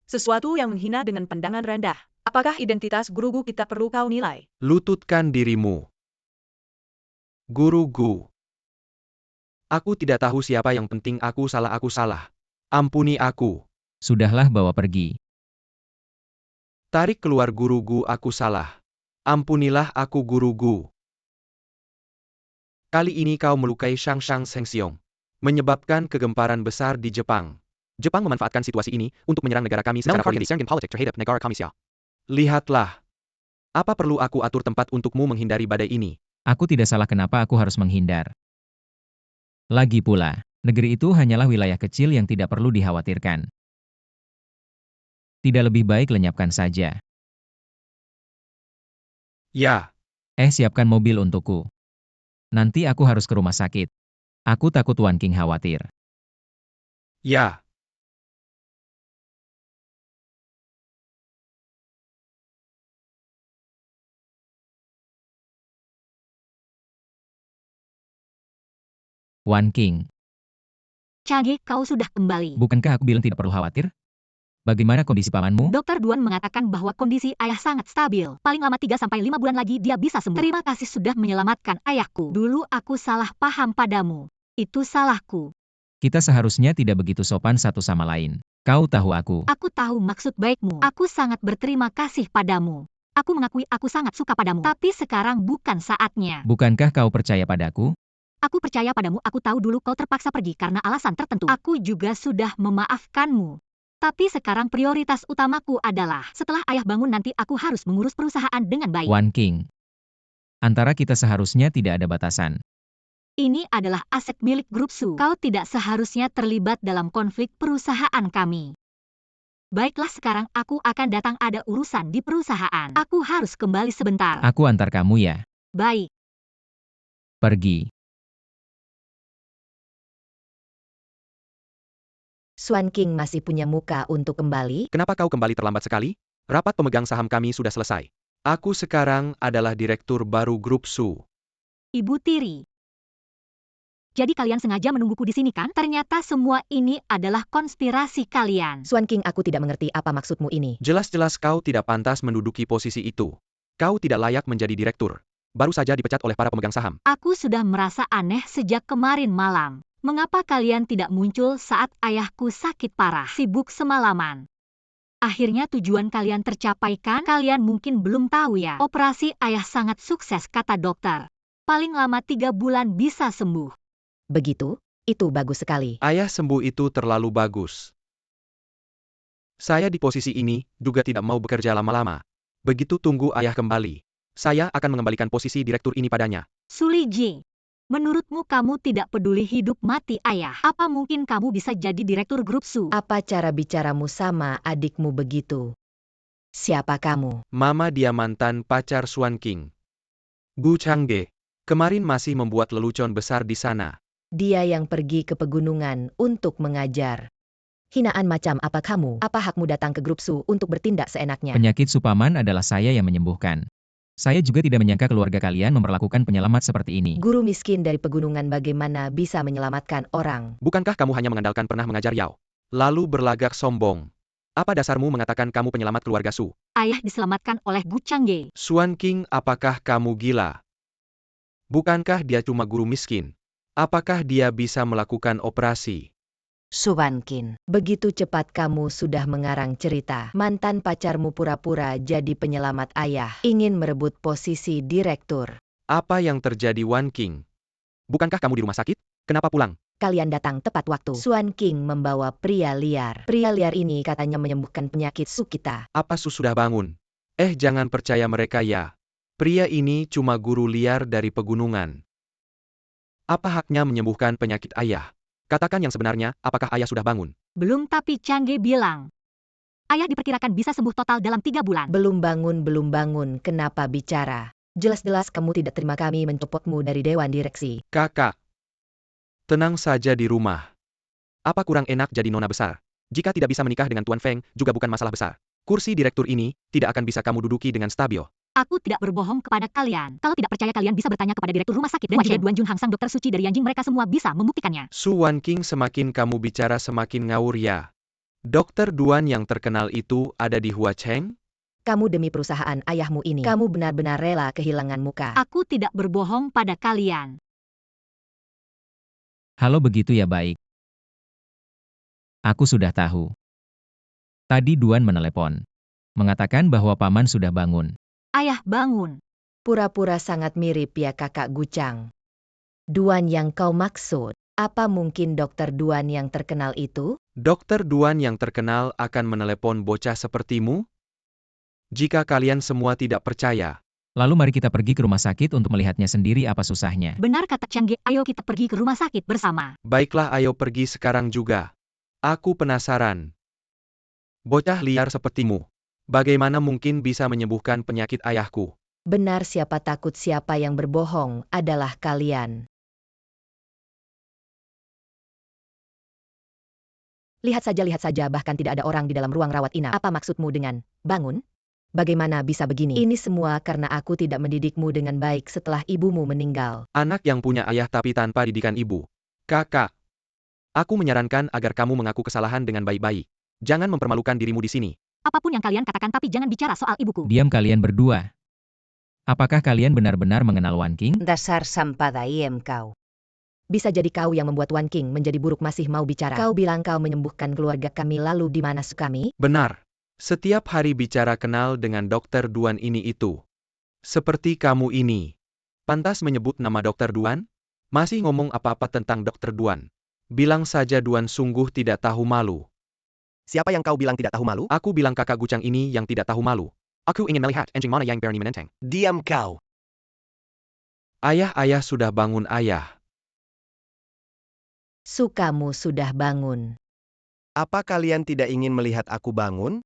Sesuatu yang menghina dengan pandangan rendah. Apakah identitas Guru Gu kita perlu kau nilai? Lututkan dirimu. Guru Gu. Aku tidak tahu siapa, yang penting aku salah. Ampuni aku. Sudahlah, bawa pergi. Tarik keluar Guru Gu, aku salah. Ampunilah aku Guru Gu. Kali ini kau melukai Shang Shengxiong, menyebabkan kegemparan besar di Jepang. Jepang memanfaatkan situasi ini untuk menyerang negara kami secara politik terhadap negara kami. Lihatlah. Apa perlu aku atur tempat untukmu menghindari badai ini? Aku tidak salah, kenapa aku harus menghindar. Lagi pula, negeri itu hanyalah wilayah kecil yang tidak perlu dikhawatirkan. Tidak lebih baik lenyapkan saja. Ya. Siapkan mobil untukku. Nanti aku harus ke rumah sakit. Aku takut Wan King khawatir. Ya. Wan King. Changge, kau sudah kembali. Bukankah aku bilang tidak perlu khawatir? Bagaimana kondisi pamanmu? Dokter Duan mengatakan bahwa kondisi ayah sangat stabil. Paling lama 3-5 bulan lagi dia bisa sembuh. Terima kasih sudah menyelamatkan ayahku. Dulu aku salah paham padamu. Itu salahku. Kita seharusnya tidak begitu sopan satu sama lain. Kau tahu aku. Aku tahu maksud baikmu. Aku sangat berterima kasih padamu. Aku mengakui aku sangat suka padamu. Tapi sekarang bukan saatnya. Bukankah kau percaya padaku? Aku percaya padamu. Aku tahu dulu kau terpaksa pergi karena alasan tertentu. Aku juga sudah memaafkanmu. Tapi sekarang prioritas utamaku adalah setelah ayah bangun nanti aku harus mengurus perusahaan dengan baik. Wan King. Antara kita seharusnya tidak ada batasan. Ini adalah aset milik Grup Su. Kau tidak seharusnya terlibat dalam konflik perusahaan kami. Baiklah, sekarang aku akan datang, ada urusan di perusahaan. Aku harus kembali sebentar. Aku antar kamu ya. Baik. Pergi. Swan King masih punya muka untuk kembali? Kenapa kau kembali terlambat sekali? Rapat pemegang saham kami sudah selesai. Aku sekarang adalah direktur baru Grup Su. Ibu Tiri. Jadi kalian sengaja menungguku di sini kan? Ternyata semua ini adalah konspirasi kalian. Swan King, aku tidak mengerti apa maksudmu ini. Jelas-jelas kau tidak pantas menduduki posisi itu. Kau tidak layak menjadi direktur. Baru saja dipecat oleh para pemegang saham. Aku sudah merasa aneh sejak kemarin malam. Mengapa kalian tidak muncul saat ayahku sakit parah, sibuk semalaman? Akhirnya tujuan kalian tercapai kan? Kalian mungkin belum tahu ya. Operasi ayah sangat sukses, kata dokter. Paling lama 3 bulan bisa sembuh. Begitu? Itu bagus sekali. Ayah sembuh itu terlalu bagus. Saya di posisi ini juga tidak mau bekerja lama-lama. Begitu tunggu ayah kembali, saya akan mengembalikan posisi direktur ini padanya. Suli Ji, menurutmu kamu tidak peduli hidup mati ayah? Apa mungkin kamu bisa jadi direktur Grup Su? Apa cara bicaramu sama adikmu begitu? Siapa kamu? Mama, dia mantan pacar Swan King. Gu Changge. Kemarin masih membuat lelucon besar di sana. Dia yang pergi ke pegunungan untuk mengajar. Hinaan macam apa kamu? Apa hakmu datang ke Grup Su untuk bertindak seenaknya? Penyakit Supaman adalah saya yang menyembuhkan. Saya juga tidak menyangka keluarga kalian memperlakukan penyelamat seperti ini. Guru miskin dari pegunungan bagaimana bisa menyelamatkan orang? Bukankah kamu hanya mengandalkan pernah mengajar Yao? Lalu berlagak sombong. Apa dasarmu mengatakan kamu penyelamat keluarga Su? Ayah diselamatkan oleh Gu Changge. Swan King, apakah kamu gila? Bukankah dia cuma guru miskin? Apakah dia bisa melakukan operasi? Swan King, begitu cepat kamu sudah mengarang cerita. Mantan pacarmu pura-pura jadi penyelamat ayah, ingin merebut posisi direktur. Apa yang terjadi, Wan King? Bukankah kamu di rumah sakit? Kenapa pulang? Kalian datang tepat waktu. Swan King membawa pria liar. Pria liar ini katanya menyembuhkan penyakit Su kita. Apa Su sudah bangun? Jangan percaya mereka ya. Pria ini cuma guru liar dari pegunungan. Apa haknya menyembuhkan penyakit ayah? Katakan yang sebenarnya, apakah ayah sudah bangun? Belum, tapi Changge bilang ayah diperkirakan bisa sembuh total dalam 3 bulan. Belum bangun, kenapa bicara? Jelas-jelas kamu tidak terima kami mencopotmu dari Dewan Direksi. Kakak, tenang saja di rumah. Apa kurang enak jadi nona besar? Jika tidak bisa menikah dengan Tuan Feng, juga bukan masalah besar. Kursi direktur ini tidak akan bisa kamu duduki dengan stabil. Aku tidak berbohong kepada kalian. Kalau tidak percaya kalian bisa bertanya kepada direktur rumah sakit dan juga Duan Junhang sang dokter suci dari Yanjing, mereka semua bisa membuktikannya. Su Wanqing, semakin kamu bicara semakin ngawur ya. Dokter Duan yang terkenal itu ada di Huacheng? Kamu demi perusahaan ayahmu ini, kamu benar-benar rela kehilangan muka. Aku tidak berbohong pada kalian. Halo, begitu ya, baik. Aku sudah tahu. Tadi Duan menelepon. Mengatakan bahwa paman sudah bangun. Ayah bangun. Pura-pura sangat mirip ya kakak Guchang. Duan yang kau maksud, apa mungkin dokter Duan yang terkenal itu? Dokter Duan yang terkenal akan menelepon bocah sepertimu? Jika kalian semua tidak percaya, Lalu mari kita pergi ke rumah sakit untuk melihatnya sendiri apa susahnya. Benar kata Changge, ayo kita pergi ke rumah sakit bersama. baiklah ayo pergi sekarang juga. Aku penasaran. Bocah liar sepertimu, bagaimana mungkin bisa menyembuhkan penyakit ayahku? Benar, siapa takut siapa yang berbohong adalah kalian. Lihat saja, bahkan tidak ada orang di dalam ruang rawat inap. Apa maksudmu dengan bangun? Bagaimana bisa begini? Ini semua karena aku tidak mendidikmu dengan baik setelah ibumu meninggal. Anak yang punya ayah tapi tanpa didikan ibu. Kakak, aku menyarankan agar kamu mengaku kesalahan dengan baik-baik. Jangan mempermalukan dirimu di sini. Apapun yang kalian katakan tapi jangan bicara soal ibuku. Diam kalian berdua. Apakah kalian benar-benar mengenal Wanqing? Dasar sampadayem kau. Bisa jadi kau yang membuat Wanqing menjadi buruk masih mau bicara. Kau bilang kau menyembuhkan keluarga kami, lalu di mana kami? Benar. Setiap hari bicara kenal dengan dokter Duan ini itu. Seperti kamu ini. Pantas menyebut nama dokter Duan? Masih ngomong apa-apa tentang dokter Duan. Bilang saja Duan sungguh tidak tahu malu. Siapa yang kau bilang tidak tahu malu? Aku bilang kakak Guchang ini yang tidak tahu malu. Aku ingin melihat enjing mana yang berani menenteng. Diam kau. Ayah sudah bangun ayah. Kamu sudah bangun. Apa kalian tidak ingin melihat aku bangun?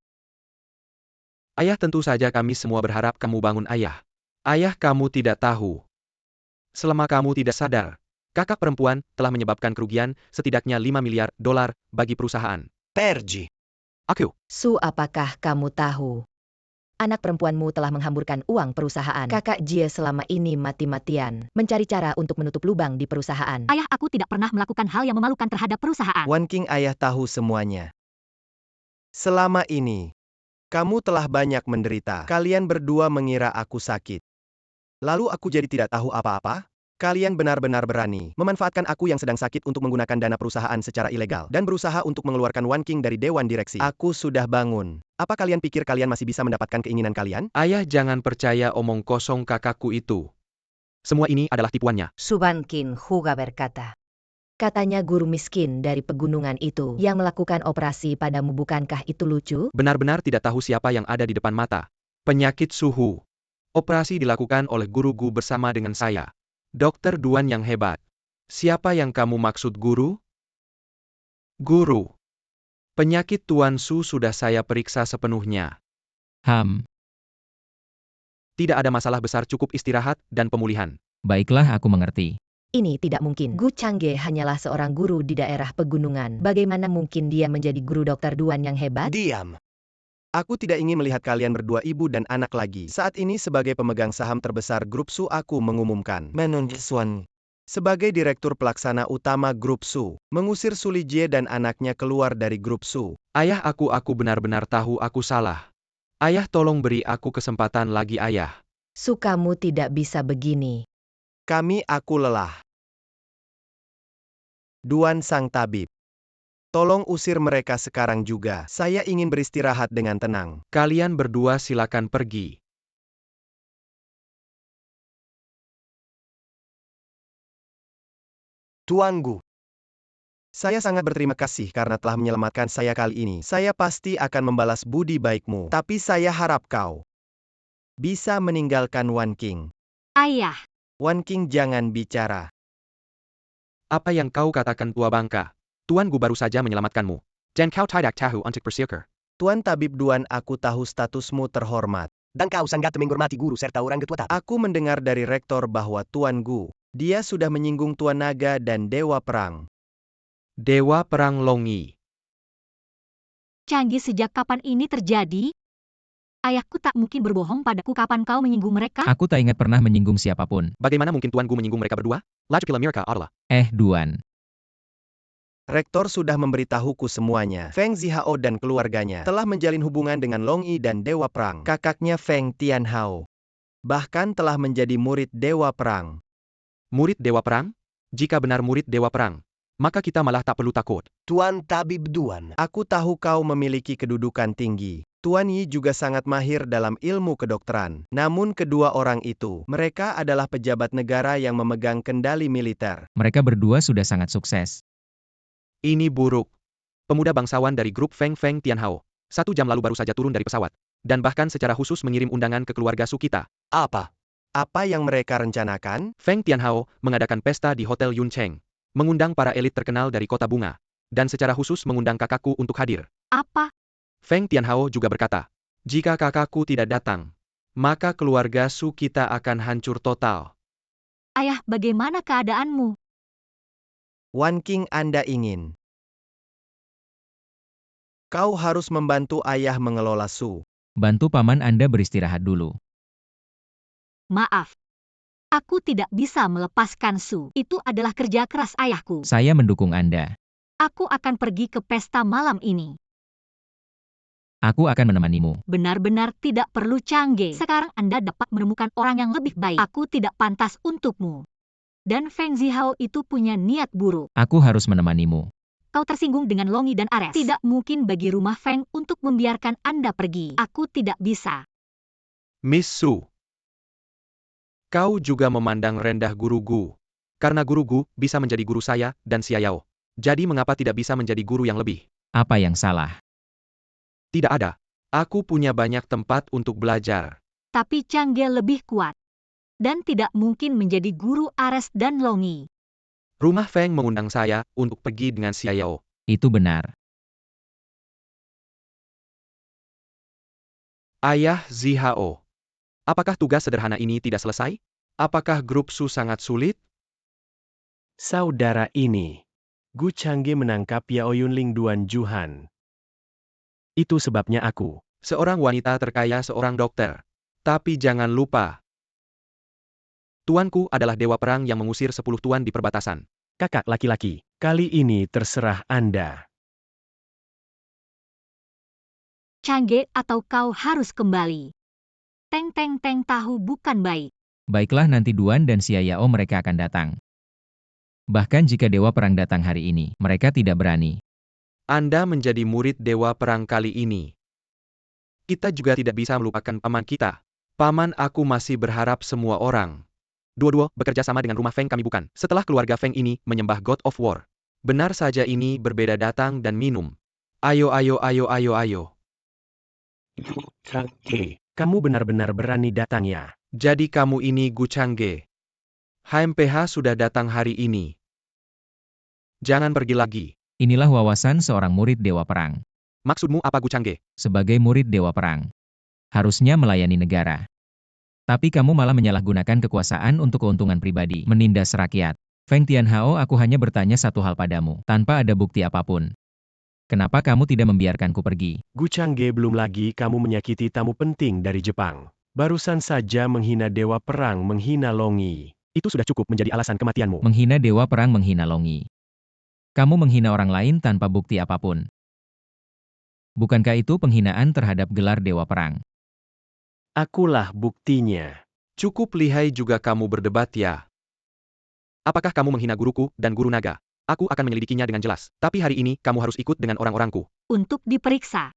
Ayah, tentu saja kami semua berharap kamu bangun ayah. Ayah, kamu tidak tahu. Selama kamu tidak sadar, kakak perempuan telah menyebabkan kerugian setidaknya 5 miliar dolar bagi perusahaan. Pergi. Aku. Apakah kamu tahu? Anak perempuanmu telah menghamburkan uang perusahaan. Kakak Jie selama ini mati-matian mencari cara untuk menutup lubang di perusahaan. Ayah, aku tidak pernah melakukan hal yang memalukan terhadap perusahaan. Wanqing, ayah tahu semuanya. Selama ini, kamu telah banyak menderita. Kalian berdua mengira aku sakit. Lalu aku jadi tidak tahu apa-apa? Kalian benar-benar berani memanfaatkan aku yang sedang sakit untuk menggunakan dana perusahaan secara ilegal dan berusaha untuk mengeluarkan Wanqing dari dewan direksi. Aku sudah bangun. Apa kalian pikir kalian masih bisa mendapatkan keinginan kalian? Ayah, jangan percaya omong kosong kakakku itu. Semua ini adalah tipuannya. Subankin Huga berkata. Katanya guru miskin dari pegunungan itu yang melakukan operasi padamu, bukankah itu lucu? Benar-benar tidak tahu siapa yang ada di depan mata. Penyakit suhu. Operasi dilakukan oleh guru Gu bersama dengan saya. Dokter Duan yang hebat. Siapa yang kamu maksud guru? Guru. Penyakit Tuan Su sudah saya periksa sepenuhnya. Tidak ada masalah besar, cukup istirahat dan pemulihan. Baiklah, aku mengerti. Ini tidak mungkin. Gu Changge hanyalah seorang guru di daerah pegunungan. Bagaimana mungkin dia menjadi guru dokter Duan yang hebat? Diam. Aku tidak ingin melihat kalian berdua ibu dan anak lagi. Saat ini sebagai pemegang saham terbesar Grup Su, aku mengumumkan. Menunjukkan. Sebagai direktur pelaksana utama Grup Su, mengusir Su Lijie dan anaknya keluar dari Grup Su. Ayah, aku benar-benar tahu aku salah. Ayah, tolong beri aku kesempatan lagi ayah. Kamu tidak bisa begini. Aku lelah. Duan sang tabib. Tolong usir mereka sekarang juga. Saya ingin beristirahat dengan tenang. Kalian berdua silakan pergi. Tuan Gu. Saya sangat berterima kasih karena telah menyelamatkan saya kali ini. Saya pasti akan membalas budi baikmu. Tapi saya harap kau bisa meninggalkan Wanqing. Ayah. Wanqing, jangan bicara. Apa yang kau katakan, tua bangka? Tuan Gu baru saja menyelamatkanmu. Dan kau tidak tahu untuk bersyukur. Tuan Tabib Duan, aku tahu statusmu terhormat. Dan kau sangat menghormati guru serta orang ketua tabib. Aku mendengar dari rektor bahwa Tuan Gu, dia sudah menyinggung Tuan Naga dan Dewa Perang. Dewa Perang Longi. Changge, sejak kapan ini terjadi? Ayahku tak mungkin berbohong padaku kapan kau menyinggung mereka. Aku tak ingat pernah menyinggung siapapun. Bagaimana mungkin Tuan Gu menyinggung mereka berdua? Laju Kila Mirka adalah. Duan. Rektor sudah memberitahuku semuanya. Feng Zihao dan keluarganya telah menjalin hubungan dengan Long Yi dan Dewa Perang. Kakaknya Feng Tianhao bahkan telah menjadi murid Dewa Perang. Murid Dewa Perang? Jika benar murid Dewa Perang, maka kita malah tak perlu takut. Tuan Tabib Duan, aku tahu kau memiliki kedudukan tinggi. Tuan Yi juga sangat mahir dalam ilmu kedokteran. Namun kedua orang itu, mereka adalah pejabat negara yang memegang kendali militer. Mereka berdua sudah sangat sukses. Ini buruk. Pemuda bangsawan dari grup Feng Tianhao, 1 jam lalu baru saja turun dari pesawat. Dan bahkan secara khusus mengirim undangan ke keluarga Su kita. Apa? Apa yang mereka rencanakan? Feng Tianhao mengadakan pesta di Hotel Yuncheng. Mengundang para elit terkenal dari kota bunga. Dan secara khusus mengundang kakakku untuk hadir. Apa? Feng Tianhao juga berkata, jika kakakku tidak datang, maka keluarga Su kita akan hancur total. Ayah, bagaimana keadaanmu? Wan King, Anda ingin. Kau harus membantu ayah mengelola Su. Bantu paman Anda beristirahat dulu. Maaf. Aku tidak bisa melepaskan Su. Itu adalah kerja keras ayahku. Saya mendukung Anda. Aku akan pergi ke pesta malam ini. Aku akan menemanimu. Benar-benar tidak perlu Changge. Sekarang Anda dapat menemukan orang yang lebih baik. Aku tidak pantas untukmu. Dan Feng Zihao itu punya niat buruk. Aku harus menemanimu. Kau tersinggung dengan Long Yi dan Ares. Tidak mungkin bagi rumah Feng untuk membiarkan Anda pergi. Aku tidak bisa. Miss Su, kau juga memandang rendah guru Gu. Karena guru Gu bisa menjadi guru saya dan Xiao. Jadi mengapa tidak bisa menjadi guru yang lebih? Apa yang salah? Tidak ada. Aku punya banyak tempat untuk belajar. Tapi Changge lebih kuat. Dan tidak mungkin menjadi guru Ares dan Long Yi. Rumah Feng mengundang saya untuk pergi dengan Xiao. Itu benar. Ayah Zihao, apakah tugas sederhana ini tidak selesai? Apakah grup Su sangat sulit? Saudara ini, Gu Changge menangkap Yao Yunling Duan Juhan. Itu sebabnya aku. Seorang wanita terkaya, seorang dokter. Tapi jangan lupa, tuanku adalah dewa perang yang mengusir 10 tuan di perbatasan. Kakak laki-laki, kali ini terserah Anda. Changge, atau kau harus kembali. Teng tahu bukan baik. Baiklah, nanti Duan dan Xiao mereka akan datang. Bahkan jika Dewa Perang datang hari ini, mereka tidak berani. Anda menjadi murid dewa perang kali ini. Kita juga tidak bisa melupakan paman kita. Paman aku masih berharap semua orang. Dua-dua bekerja sama dengan rumah Feng kami bukan. Setelah keluarga Feng ini menyembah God of War. Benar saja ini berbeda datang dan minum. Ayo. Changge, kamu benar-benar berani datang ya? Jadi kamu ini Gu Changge. HMPH sudah datang hari ini. Jangan pergi lagi. Inilah wawasan seorang murid Dewa Perang. Maksudmu apa Gu Changge? Sebagai murid Dewa Perang, harusnya melayani negara. Tapi kamu malah menyalahgunakan kekuasaan untuk keuntungan pribadi, menindas rakyat. Feng Tianhao, aku hanya bertanya satu hal padamu, tanpa ada bukti apapun. Kenapa kamu tidak membiarkanku pergi? Gu Changge, belum lagi kamu menyakiti tamu penting dari Jepang. Barusan saja menghina Dewa Perang, menghina Long Yi. Itu sudah cukup menjadi alasan kematianmu. Menghina Dewa Perang, menghina Long Yi. Kamu menghina orang lain tanpa bukti apapun. Bukankah itu penghinaan terhadap gelar Dewa Perang? Akulah buktinya. Cukup lihai juga kamu berdebat ya. Apakah kamu menghina guruku dan guru naga? Aku akan menyelidikinya dengan jelas. Tapi hari ini kamu harus ikut dengan orang-orangku. Untuk diperiksa.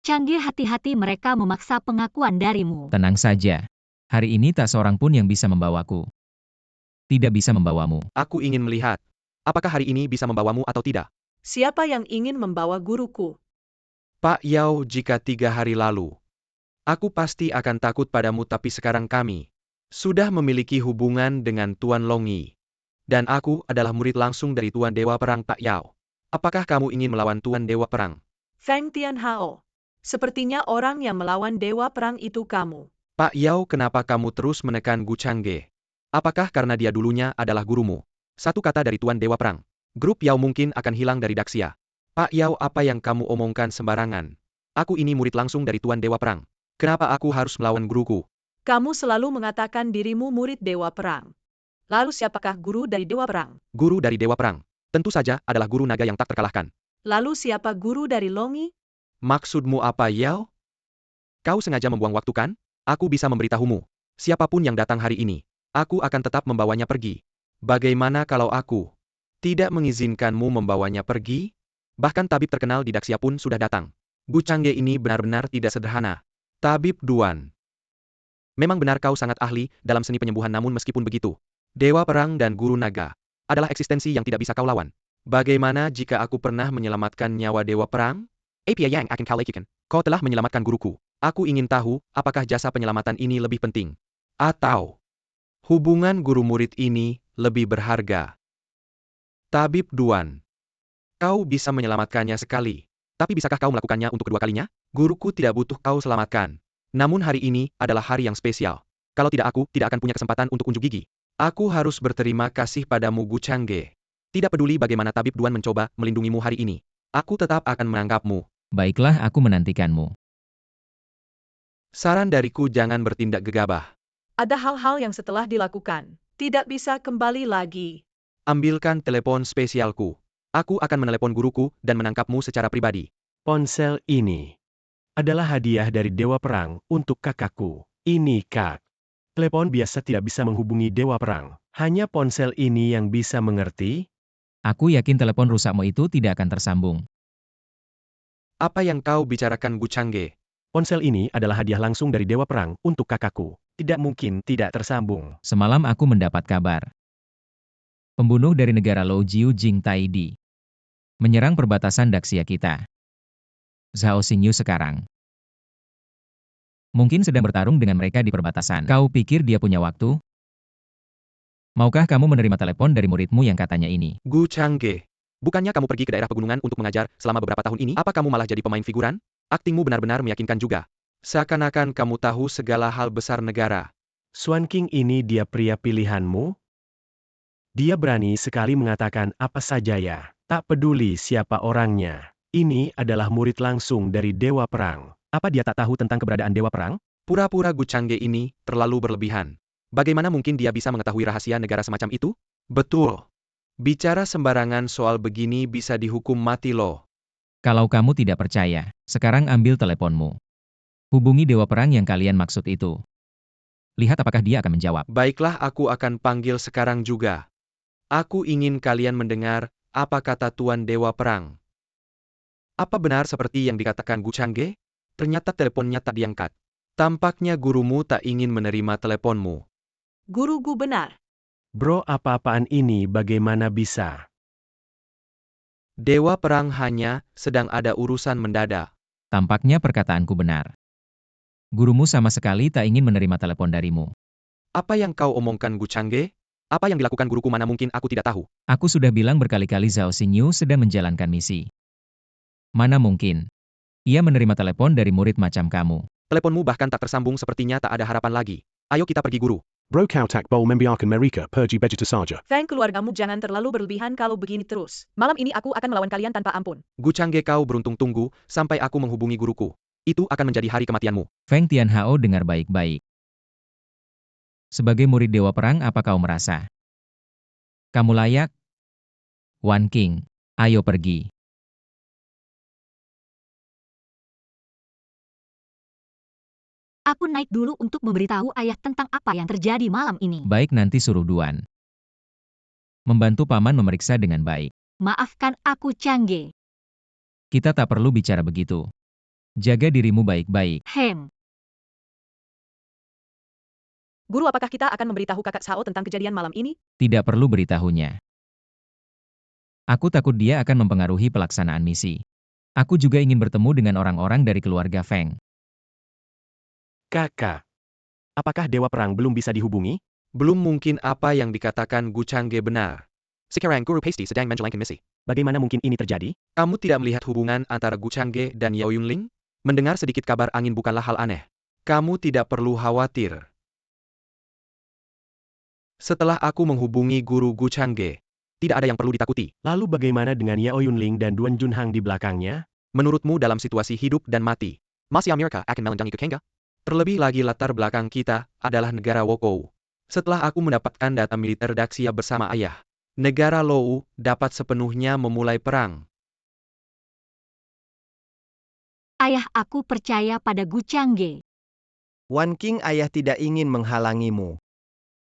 Changge, hati-hati, mereka memaksa pengakuan darimu. Tenang saja. Hari ini tak seorang pun yang bisa membawaku. Tidak bisa membawamu. Aku ingin melihat. Apakah hari ini bisa membawamu atau tidak? Siapa yang ingin membawa guruku? Pak Yao, jika 3 hari lalu, aku pasti akan takut padamu, tapi sekarang kami sudah memiliki hubungan dengan Tuan Long Yi. Dan aku adalah murid langsung dari Tuan Dewa Perang Pak Yao. Apakah kamu ingin melawan Tuan Dewa Perang? Feng Tianhao. Sepertinya orang yang melawan dewa perang itu kamu. Pak Yao, kenapa kamu terus menekan Gu Changge? Apakah karena dia dulunya adalah gurumu? Satu kata dari Tuan Dewa Perang. Grup Yao mungkin akan hilang dari Daxia. Pak Yao, apa yang kamu omongkan sembarangan? Aku ini murid langsung dari Tuan Dewa Perang. Kenapa aku harus melawan guruku? Kamu selalu mengatakan dirimu murid Dewa Perang. Lalu siapakah guru dari Dewa Perang? Guru dari Dewa Perang. Tentu saja adalah guru naga yang tak terkalahkan. Lalu siapa guru dari Longi? Maksudmu apa, Yao? Kau sengaja membuang waktu kan? Aku bisa memberitahumu. Siapapun yang datang hari ini, aku akan tetap membawanya pergi. Bagaimana kalau aku tidak mengizinkanmu membawanya pergi? Bahkan tabib terkenal di Daxia pun sudah datang. Gu Changge ini benar-benar tidak sederhana. Tabib Duan. Memang benar kau sangat ahli dalam seni penyembuhan, namun meskipun begitu, Dewa Perang dan Guru Naga adalah eksistensi yang tidak bisa kau lawan. Bagaimana jika aku pernah menyelamatkan nyawa Dewa Perang? Apia yang akan kau lakukan? Kau telah menyelamatkan guruku. Aku ingin tahu, apakah jasa penyelamatan ini lebih penting? Atau hubungan guru-murid ini lebih berharga? Tabib Duan. Kau bisa menyelamatkannya sekali. Tapi bisakah kau melakukannya untuk kedua kalinya? Guruku tidak butuh kau selamatkan. Namun hari ini adalah hari yang spesial. Kalau tidak, aku tidak akan punya kesempatan untuk unjuk gigi. Aku harus berterima kasih padamu, Gu Changge. Tidak peduli bagaimana Tabib Duan mencoba melindungimu hari ini. Aku tetap akan menangkapmu. Baiklah, aku menantikanmu. Saran dariku, jangan bertindak gegabah. Ada hal-hal yang setelah dilakukan tidak bisa kembali lagi. Ambilkan telepon spesialku. Aku akan menelepon guruku dan menangkapmu secara pribadi. Ponsel ini adalah hadiah dari Dewa Perang untuk kakakku. Ini, Kak. Telepon biasa tidak bisa menghubungi Dewa Perang. Hanya ponsel ini yang bisa mengerti. Aku yakin telepon rusakmu itu tidak akan tersambung. Apa yang kau bicarakan, Gu Changge? Ponsel ini adalah hadiah langsung dari Dewa Perang untuk kakakku. Tidak mungkin tidak tersambung. Semalam aku mendapat kabar. Pembunuh dari negara Lou Jiu Jing Taidi menyerang perbatasan Daxia kita. Zhao Xingyu sekarang mungkin sedang bertarung dengan mereka di perbatasan. Kau pikir dia punya waktu? Maukah kamu menerima telepon dari muridmu yang katanya ini? Gu Changge, bukannya kamu pergi ke daerah pegunungan untuk mengajar selama beberapa tahun ini? Apa kamu malah jadi pemain figuran? Aktingmu benar-benar meyakinkan juga. Seakan-akan kamu tahu segala hal besar negara. Xuan King ini dia pria pilihanmu? Dia berani sekali mengatakan apa saja ya. Tak peduli siapa orangnya. Ini adalah murid langsung dari Dewa Perang. Apa dia tak tahu tentang keberadaan Dewa Perang? Pura-pura Gu Changge ini terlalu berlebihan. Bagaimana mungkin dia bisa mengetahui rahasia negara semacam itu? Betul. Bicara sembarangan soal begini bisa dihukum mati loh. Kalau kamu tidak percaya, sekarang ambil teleponmu. Hubungi Dewa Perang yang kalian maksud itu. Lihat apakah dia akan menjawab. Baiklah, aku akan panggil sekarang juga. Aku ingin kalian mendengar apa kata Tuan Dewa Perang. Apa benar seperti yang dikatakan Gu Changge? Ternyata teleponnya tak diangkat. Tampaknya gurumu tak ingin menerima teleponmu. Guru-gu benar. Bro, apa-apaan ini bagaimana bisa? Dewa Perang hanya sedang ada urusan mendadak. Tampaknya perkataanku benar. Gurumu sama sekali tak ingin menerima telepon darimu. Apa yang kau omongkan, Gu Changge? Apa yang dilakukan guruku, mana mungkin aku tidak tahu. Aku sudah bilang berkali-kali Zhao Xingyu sedang menjalankan misi. Mana mungkin? Ia menerima telepon dari murid macam kamu. Teleponmu bahkan tak tersambung, sepertinya tak ada harapan lagi. Ayo kita pergi, guru. Bro kau tak bol membiarkan mereka pergi begitu saja. Feng, keluargamu jangan terlalu berlebihan kalau begini terus. Malam ini aku akan melawan kalian tanpa ampun. Gu Changge, kau beruntung, tunggu sampai aku menghubungi guruku. Itu akan menjadi hari kematianmu. Feng Tianhao dengar baik-baik. Sebagai murid Dewa Perang, apa kau merasa kamu layak? Wan King, ayo pergi. Aku naik dulu untuk memberitahu ayah tentang apa yang terjadi malam ini. Baik, nanti suruh Duan membantu paman memeriksa dengan baik. Maafkan aku, Changge. Kita tak perlu bicara begitu. Jaga dirimu baik-baik. Guru, apakah kita akan memberitahu kakak Sao tentang kejadian malam ini? Tidak perlu beritahunya. Aku takut dia akan mempengaruhi pelaksanaan misi. Aku juga ingin bertemu dengan orang-orang dari keluarga Feng. Kakak, apakah Dewa Perang belum bisa dihubungi? Belum mungkin apa yang dikatakan Gu Changge benar. Sekarang Guru Pasti sedang menjalankan misi. Bagaimana mungkin ini terjadi? Kamu tidak melihat hubungan antara Gu Changge dan Yao Yunling? Mendengar sedikit kabar angin bukanlah hal aneh. Kamu tidak perlu khawatir. Setelah aku menghubungi guru Gu Changge, Tidak ada yang perlu ditakuti. Lalu bagaimana dengan Yao Yunling dan Duan Junhang di belakangnya? Menurutmu dalam situasi hidup dan mati, masih Amerika akan melendangi ke Kengga? Terlebih lagi latar belakang kita adalah negara Wokou. Setelah aku mendapatkan data militer Daxia bersama ayah, negara Lou dapat sepenuhnya memulai perang. Ayah aku percaya pada Gu Changge. Wan King, ayah tidak ingin menghalangimu.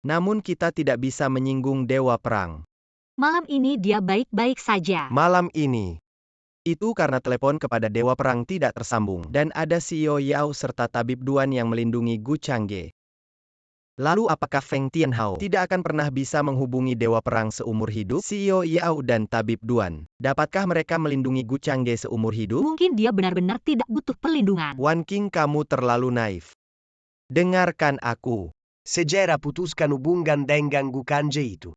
Namun kita tidak bisa menyinggung Dewa Perang. Malam ini dia baik-baik saja. Malam ini. Itu karena telepon kepada Dewa Perang tidak tersambung. Dan ada CEO Yao serta Tabib Duan yang melindungi Gu Changge. Lalu apakah Feng Tianhao tidak akan pernah bisa menghubungi Dewa Perang seumur hidup? CEO Yao dan Tabib Duan, dapatkah mereka melindungi Gu Changge seumur hidup? Mungkin dia benar-benar tidak butuh perlindungan. Wan King, kamu terlalu naif. Dengarkan aku. Sejarah putuskan hubungan dengan Gu Changge itu.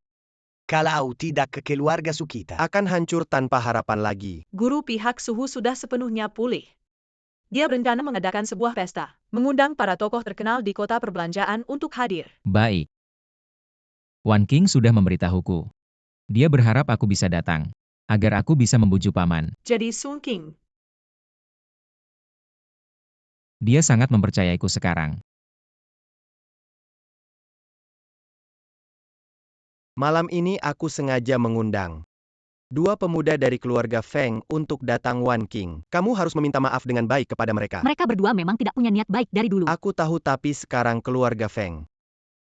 Kalau tidak keluarga Sukita Akan hancur tanpa harapan lagi. Guru pihak Suhu sudah sepenuhnya pulih. Dia berencana mengadakan sebuah pesta, mengundang para tokoh terkenal di kota perbelanjaan untuk hadir. Baik. Wan King sudah memberitahuku. Dia berharap aku bisa datang, agar aku bisa membujuk paman. Jadi Sun King, Dia sangat mempercayaiku sekarang. Malam ini aku sengaja mengundang dua pemuda dari keluarga Feng untuk datang Wan King. Kamu harus meminta maaf dengan baik kepada mereka. Mereka berdua memang tidak punya niat baik dari dulu. Aku tahu, tapi sekarang keluarga Feng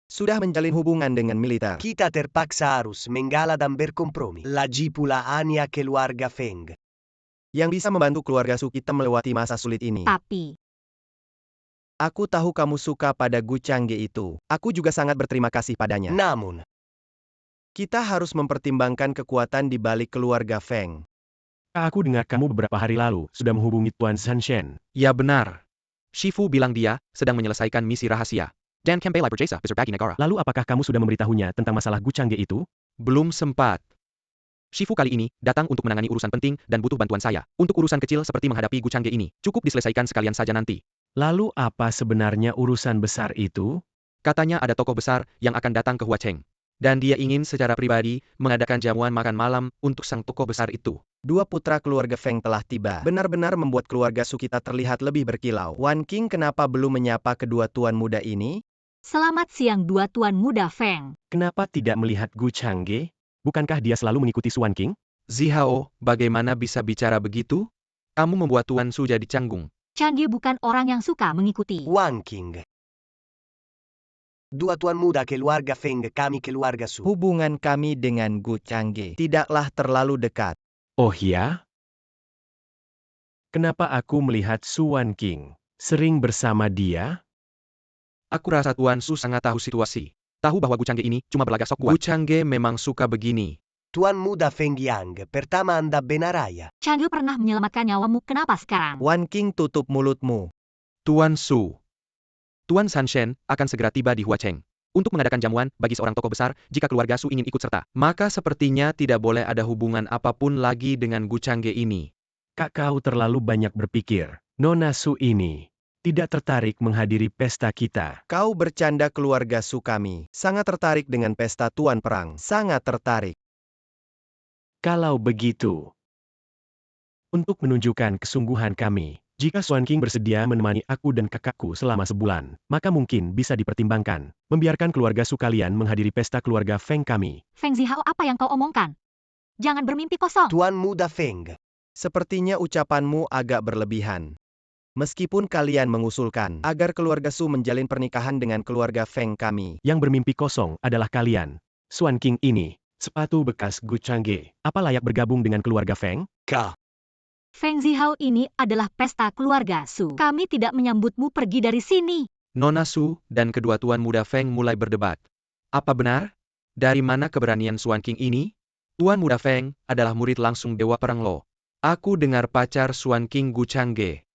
sudah menjalin hubungan dengan militer. kita terpaksa harus mengalah dan berkompromi. Lagi pula hanya keluarga Feng. Yang bisa membantu keluarga Sukita melewati masa sulit ini. Tapi, Aku tahu kamu suka pada Gu Changge itu. Aku juga sangat berterima kasih padanya. Namun, Kita harus mempertimbangkan kekuatan di balik keluarga Feng. Aku dengar kamu beberapa hari lalu sudah menghubungi Tuan Sanshen. Ya benar. Shifu bilang dia sedang menyelesaikan misi rahasia. Dan Kempe Berjasa berbagi negara. Lalu apakah kamu sudah memberitahunya tentang masalah Gu Changge itu? Belum sempat. Shifu kali ini datang untuk menangani urusan penting dan butuh bantuan saya. Untuk urusan kecil seperti menghadapi Gu Changge ini, cukup diselesaikan sekalian saja nanti. Lalu apa sebenarnya urusan besar itu? Katanya ada tokoh besar yang akan datang ke Huacheng. Dan dia ingin secara pribadi mengadakan jamuan makan malam untuk sang tokoh besar itu. Dua putra keluarga Feng telah tiba. Benar-benar membuat keluarga Sukita terlihat lebih berkilau. Wan King, kenapa belum menyapa kedua tuan muda ini? selamat siang dua tuan muda Feng. Kenapa tidak melihat Gu Changge? Bukankah dia selalu mengikuti Suan King? Zihao, bagaimana bisa bicara begitu? Kamu membuat Tuan Su jadi canggung. Changge bukan orang yang suka mengikuti. Wan King. Dua tuan muda keluarga Feng, kami keluarga Su. Hubungan kami dengan Gu Changge tidaklah terlalu dekat. Oh ya? Kenapa aku melihat Suan King sering bersama dia? Aku rasa Tuan Su sangat tahu situasi. Tahu bahwa Gu Changge ini cuma berlagak sok kuat. Gu Changge memang suka begini. Tuan muda Feng Yang, pertama Anda benar ya. Changge pernah menyelamatkan nyawamu, kenapa sekarang? Wan King, tutup mulutmu. Tuan Su. Tuan Sanshen akan segera tiba di Huacheng. Untuk mengadakan jamuan bagi seorang tokoh besar jika keluarga Su ingin ikut serta. Maka sepertinya tidak boleh ada hubungan apapun lagi dengan Gu Changge ini. Kau terlalu banyak berpikir. Nona Su ini tidak tertarik menghadiri pesta kita. Kau bercanda, keluarga Su kami sangat tertarik dengan pesta Tuan Perang. Sangat tertarik. Kalau begitu, untuk menunjukkan kesungguhan kami, jika Suan King bersedia menemani aku dan kakakku selama sebulan, maka mungkin bisa dipertimbangkan membiarkan keluarga Su kalian menghadiri pesta keluarga Feng kami. Feng Zihao, apa yang kau omongkan? Jangan bermimpi kosong. Tuan muda Feng. Sepertinya ucapanmu agak berlebihan. Meskipun kalian mengusulkan agar keluarga Su menjalin pernikahan dengan keluarga Feng kami, Yang bermimpi kosong adalah kalian. Suan King ini, sepatu bekas Gu Changge, apa layak bergabung dengan keluarga Feng? Feng Zihao, ini adalah pesta keluarga Su. Kami tidak menyambutmu pergi dari sini. Nona Su dan kedua tuan muda Feng mulai berdebat. Apa benar? Dari mana keberanian Suan King ini? Tuan muda Feng adalah murid langsung Dewa Perang Lo. Aku dengar pacar Suan King Gu Changge.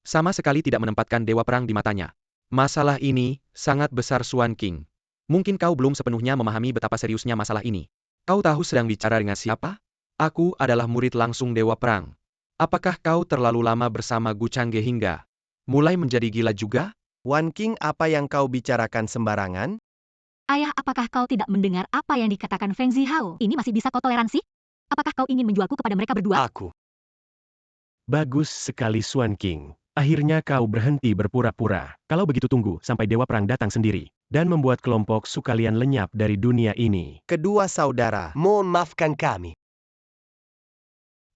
Sama sekali tidak menempatkan Dewa Perang di matanya. Masalah ini sangat besar, Suan King. Mungkin kau belum sepenuhnya memahami betapa seriusnya masalah ini. Kau tahu sedang bicara dengan siapa? Aku adalah murid langsung Dewa Perang. Apakah kau terlalu lama bersama Gu Changge hingga mulai menjadi gila juga? Wan King, apa yang kau bicarakan sembarangan? Ayah, apakah kau tidak mendengar apa yang dikatakan Feng Zihao? Ini masih bisa kau toleransi? Apakah kau ingin menjualku kepada mereka berdua? Aku. Bagus sekali Swan King. Akhirnya kau berhenti berpura-pura. Kalau begitu tunggu sampai Dewa Perang datang sendiri. Dan membuat kelompok Su kalian lenyap dari dunia ini. Kedua saudara. Mohon maafkan kami.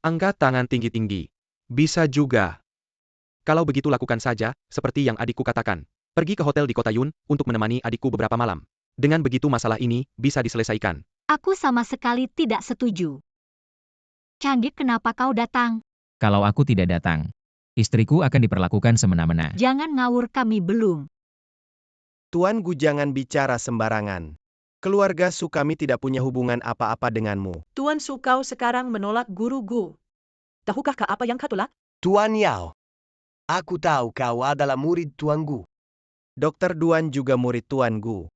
Angkat tangan tinggi-tinggi. Bisa juga. Kalau begitu lakukan saja, seperti yang adikku katakan. Pergi ke hotel di kota Yun, untuk menemani adikku beberapa malam. Dengan begitu masalah ini, bisa diselesaikan. Aku sama sekali tidak setuju. Canggih, kenapa kau datang? Kalau aku tidak datang, istriku akan diperlakukan semena-mena. Jangan ngawur, kami belum. Tuan Gu, jangan bicara sembarangan. Keluarga Su kami tidak punya hubungan apa-apa denganmu. Tuan Su, kau sekarang menolak Guru Gu. Tahukah apa yang kau tolak? Tuan Yao. Aku tahu kau adalah murid Tuan Gu. Dr. Duan juga murid Tuan Gu.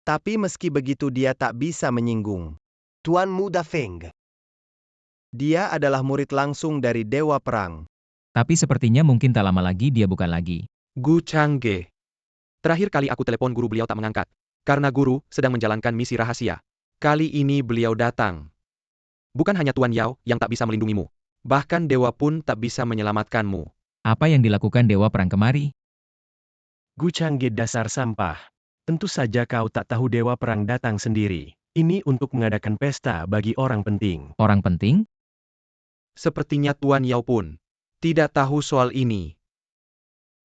Tapi meski begitu dia tak bisa menyinggung. Tuan Muda Feng. Dia adalah murid langsung dari Dewa Perang. Tapi sepertinya mungkin tak lama lagi dia bukan lagi. Gu Changge. Terakhir kali aku telepon guru beliau tak mengangkat. Karena guru sedang menjalankan misi rahasia. Kali ini beliau datang. Bukan hanya Tuan Yao yang tak bisa melindungimu. Bahkan Dewa pun tak bisa menyelamatkanmu. Apa yang dilakukan Dewa Perang kemari? Gu Changge dasar sampah. Tentu saja kau tak tahu Dewa Perang datang sendiri. Ini untuk mengadakan pesta bagi orang penting. Orang penting? Sepertinya Tuan Yao pun tidak tahu soal ini.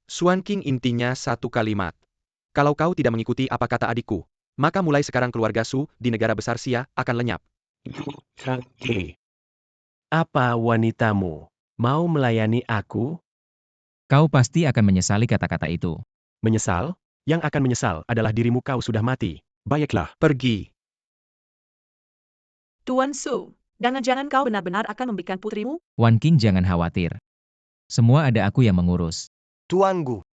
Swan King, intinya satu kalimat. Kalau kau tidak mengikuti apa kata adikku, maka mulai sekarang keluarga Su di negara besar Xia akan lenyap. Changge. Apa wanitamu? Mau melayani aku? Kau pasti akan menyesali kata-kata itu. Menyesal? Yang akan menyesal adalah dirimu, kau sudah mati. Baiklah. Pergi. Tuan Su, jangan-jangan kau benar-benar akan memberikan putrimu? Wan King, jangan khawatir. Semua ada aku yang mengurus. Tuan Gu.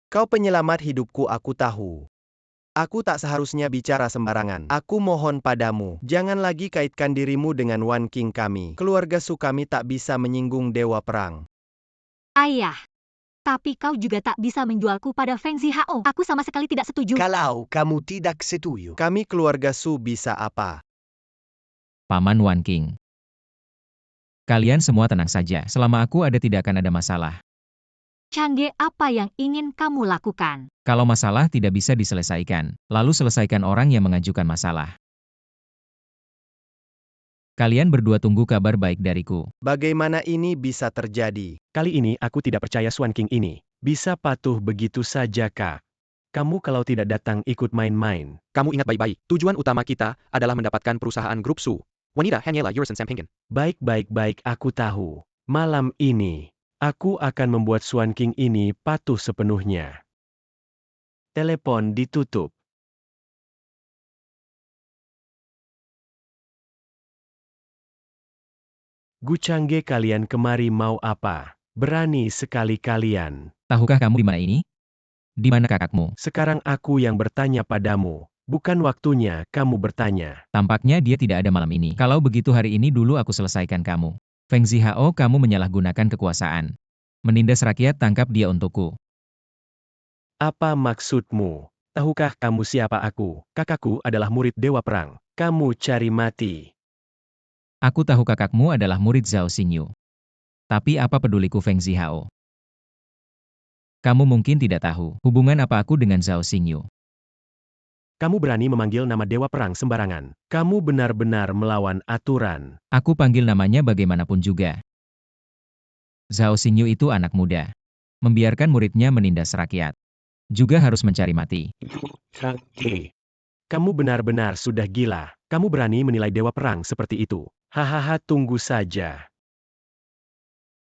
Kau penyelamat hidupku, aku tahu. Aku tak seharusnya bicara sembarangan. Aku mohon padamu, jangan lagi kaitkan dirimu dengan Wan King kami. Keluarga Su kami tak bisa menyinggung Dewa Perang. Ayah. Tapi kau juga tak bisa menjualku pada Feng Zihao. Aku sama sekali tidak setuju. Kalau kamu tidak setuju. Kami keluarga Su bisa apa? Paman Wan King. Kalian semua tenang saja. Selama aku ada tidak akan ada masalah. Canggih, apa yang ingin kamu lakukan? Kalau masalah tidak bisa diselesaikan, lalu selesaikan orang yang mengajukan masalah. Kalian berdua tunggu kabar baik dariku. Bagaimana ini bisa terjadi? Kali ini aku tidak percaya Swan King ini. Bisa patuh begitu saja, Kak. Kamu kalau tidak datang ikut main-main. Kamu ingat baik-baik, tujuan utama kita adalah mendapatkan perusahaan grup Su. Wanita hanyalah Yursen Sampingin. Baik, aku tahu. Malam ini, aku akan membuat Swan King ini patuh sepenuhnya. Telepon ditutup. Gu Changge, kalian kemari mau apa? Berani sekali kalian. Tahukah kamu di mana ini? Di mana kakakmu? Sekarang aku yang bertanya padamu. Bukan waktunya kamu bertanya. Tampaknya dia tidak ada malam ini. Kalau begitu hari ini dulu aku selesaikan kamu. Feng Zihao, kamu menyalahgunakan kekuasaan. Menindas rakyat, tangkap dia untukku. Apa maksudmu? Tahukah kamu siapa aku? Kakakku adalah murid Dewa Perang. Kamu cari mati. Aku tahu kakakmu adalah murid Zhao Xingyu. Tapi apa peduliku Feng Zihao? Kamu mungkin tidak tahu, hubungan apa aku dengan Zhao Xingyu. Kamu berani memanggil nama Dewa Perang sembarangan. Kamu benar-benar melawan aturan. Aku panggil namanya bagaimanapun juga. Zhao Xingyu itu anak muda. Membiarkan muridnya menindas rakyat. Juga harus mencari mati. Kamu benar-benar sudah gila. Kamu berani menilai Dewa Perang seperti itu. Hahaha, tunggu saja.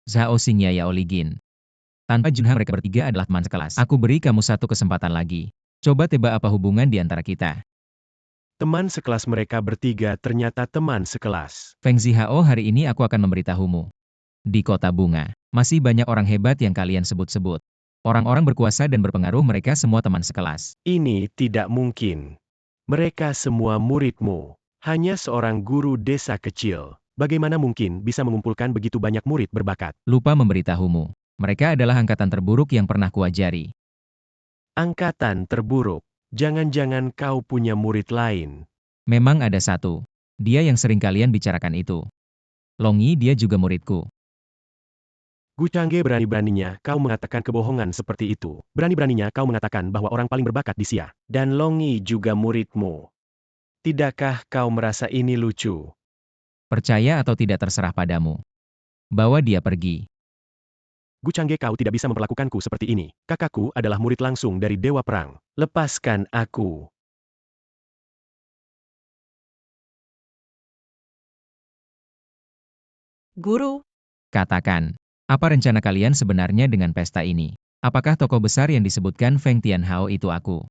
Zhao Xingya Yao Ligin. Tanpa Junha mereka bertiga adalah teman sekelas. Aku beri kamu satu kesempatan lagi. Coba tebak apa hubungan di antara kita. Teman sekelas mereka bertiga ternyata teman sekelas. Feng Zihao, hari ini aku akan memberitahumu. Di Kota Bunga, masih banyak orang hebat yang kalian sebut-sebut. Orang-orang berkuasa dan berpengaruh, mereka semua teman sekelas. Ini tidak mungkin. Mereka semua muridmu. Hanya seorang guru desa kecil. Bagaimana mungkin bisa mengumpulkan begitu banyak murid berbakat? Lupa memberitahumu. Mereka adalah angkatan terburuk yang pernah kuajari. Angkatan terburuk. Jangan-jangan kau punya murid lain. Memang ada satu. Dia yang sering kalian bicarakan itu. Longi, dia juga muridku. Gu Changge, berani-beraninya kau mengatakan kebohongan seperti itu. Berani-beraninya kau mengatakan bahwa orang paling berbakat di Xia. Dan Longi juga muridmu. Tidakkah kau merasa ini lucu? Percaya atau tidak terserah padamu. Bawa dia pergi. Gu Changge, kau tidak bisa memperlakukanku seperti ini. Kakakku adalah murid langsung dari Dewa Perang. Lepaskan aku. Guru, Katakan, apa rencana kalian sebenarnya dengan pesta ini? Apakah tokoh besar yang disebutkan Feng Tianhao itu aku?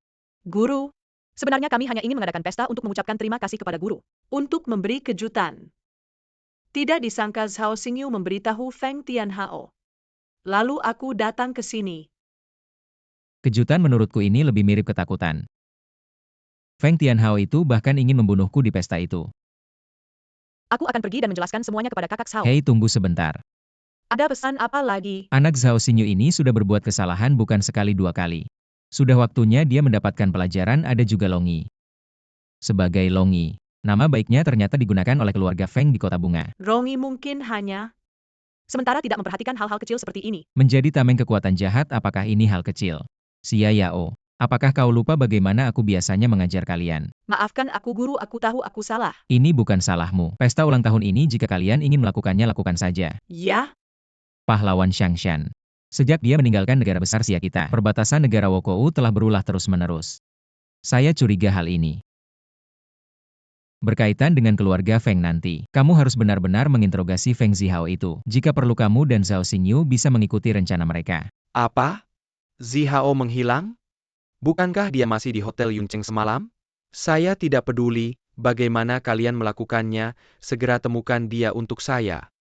guru. Sebenarnya kami hanya ingin mengadakan pesta untuk mengucapkan terima kasih kepada guru. Untuk memberi kejutan. Tidak disangka Zhao Xingyu memberitahu Feng Tianhao. Lalu aku datang ke sini. Kejutan menurutku ini lebih mirip ketakutan. Feng Tianhao itu bahkan ingin membunuhku di pesta itu. Aku akan pergi dan menjelaskan semuanya kepada kakak Zhao. Hei, tunggu sebentar. Ada pesan apa lagi? Anak Zhao Xingyu ini sudah berbuat kesalahan bukan sekali dua kali. Sudah waktunya dia mendapatkan pelajaran. Ada juga Longi. Sebagai Longi, nama baiknya ternyata digunakan oleh keluarga Feng di Kota Bunga. Rongi mungkin hanya sementara tidak memperhatikan hal-hal kecil seperti ini. Menjadi tameng kekuatan jahat, apakah ini hal kecil? Xia Yao, apakah kau lupa bagaimana aku biasanya mengajar kalian? Maafkan aku guru, aku tahu aku salah. Ini bukan salahmu. Pesta ulang tahun ini jika kalian ingin melakukannya, lakukan saja. Ya? Pahlawan Shangshan. Sejak dia meninggalkan negara besar Xia kita, perbatasan negara Wokou telah berulah terus-menerus. Saya curiga hal ini berkaitan dengan keluarga Feng nanti. Kamu harus benar-benar menginterogasi Feng Zihao itu. Jika perlu kamu dan Zhao Xingyu bisa mengikuti rencana mereka. Apa? Zihao menghilang? Bukankah dia masih di Hotel Yuncheng semalam? Saya tidak peduli bagaimana kalian melakukannya, segera temukan dia untuk saya.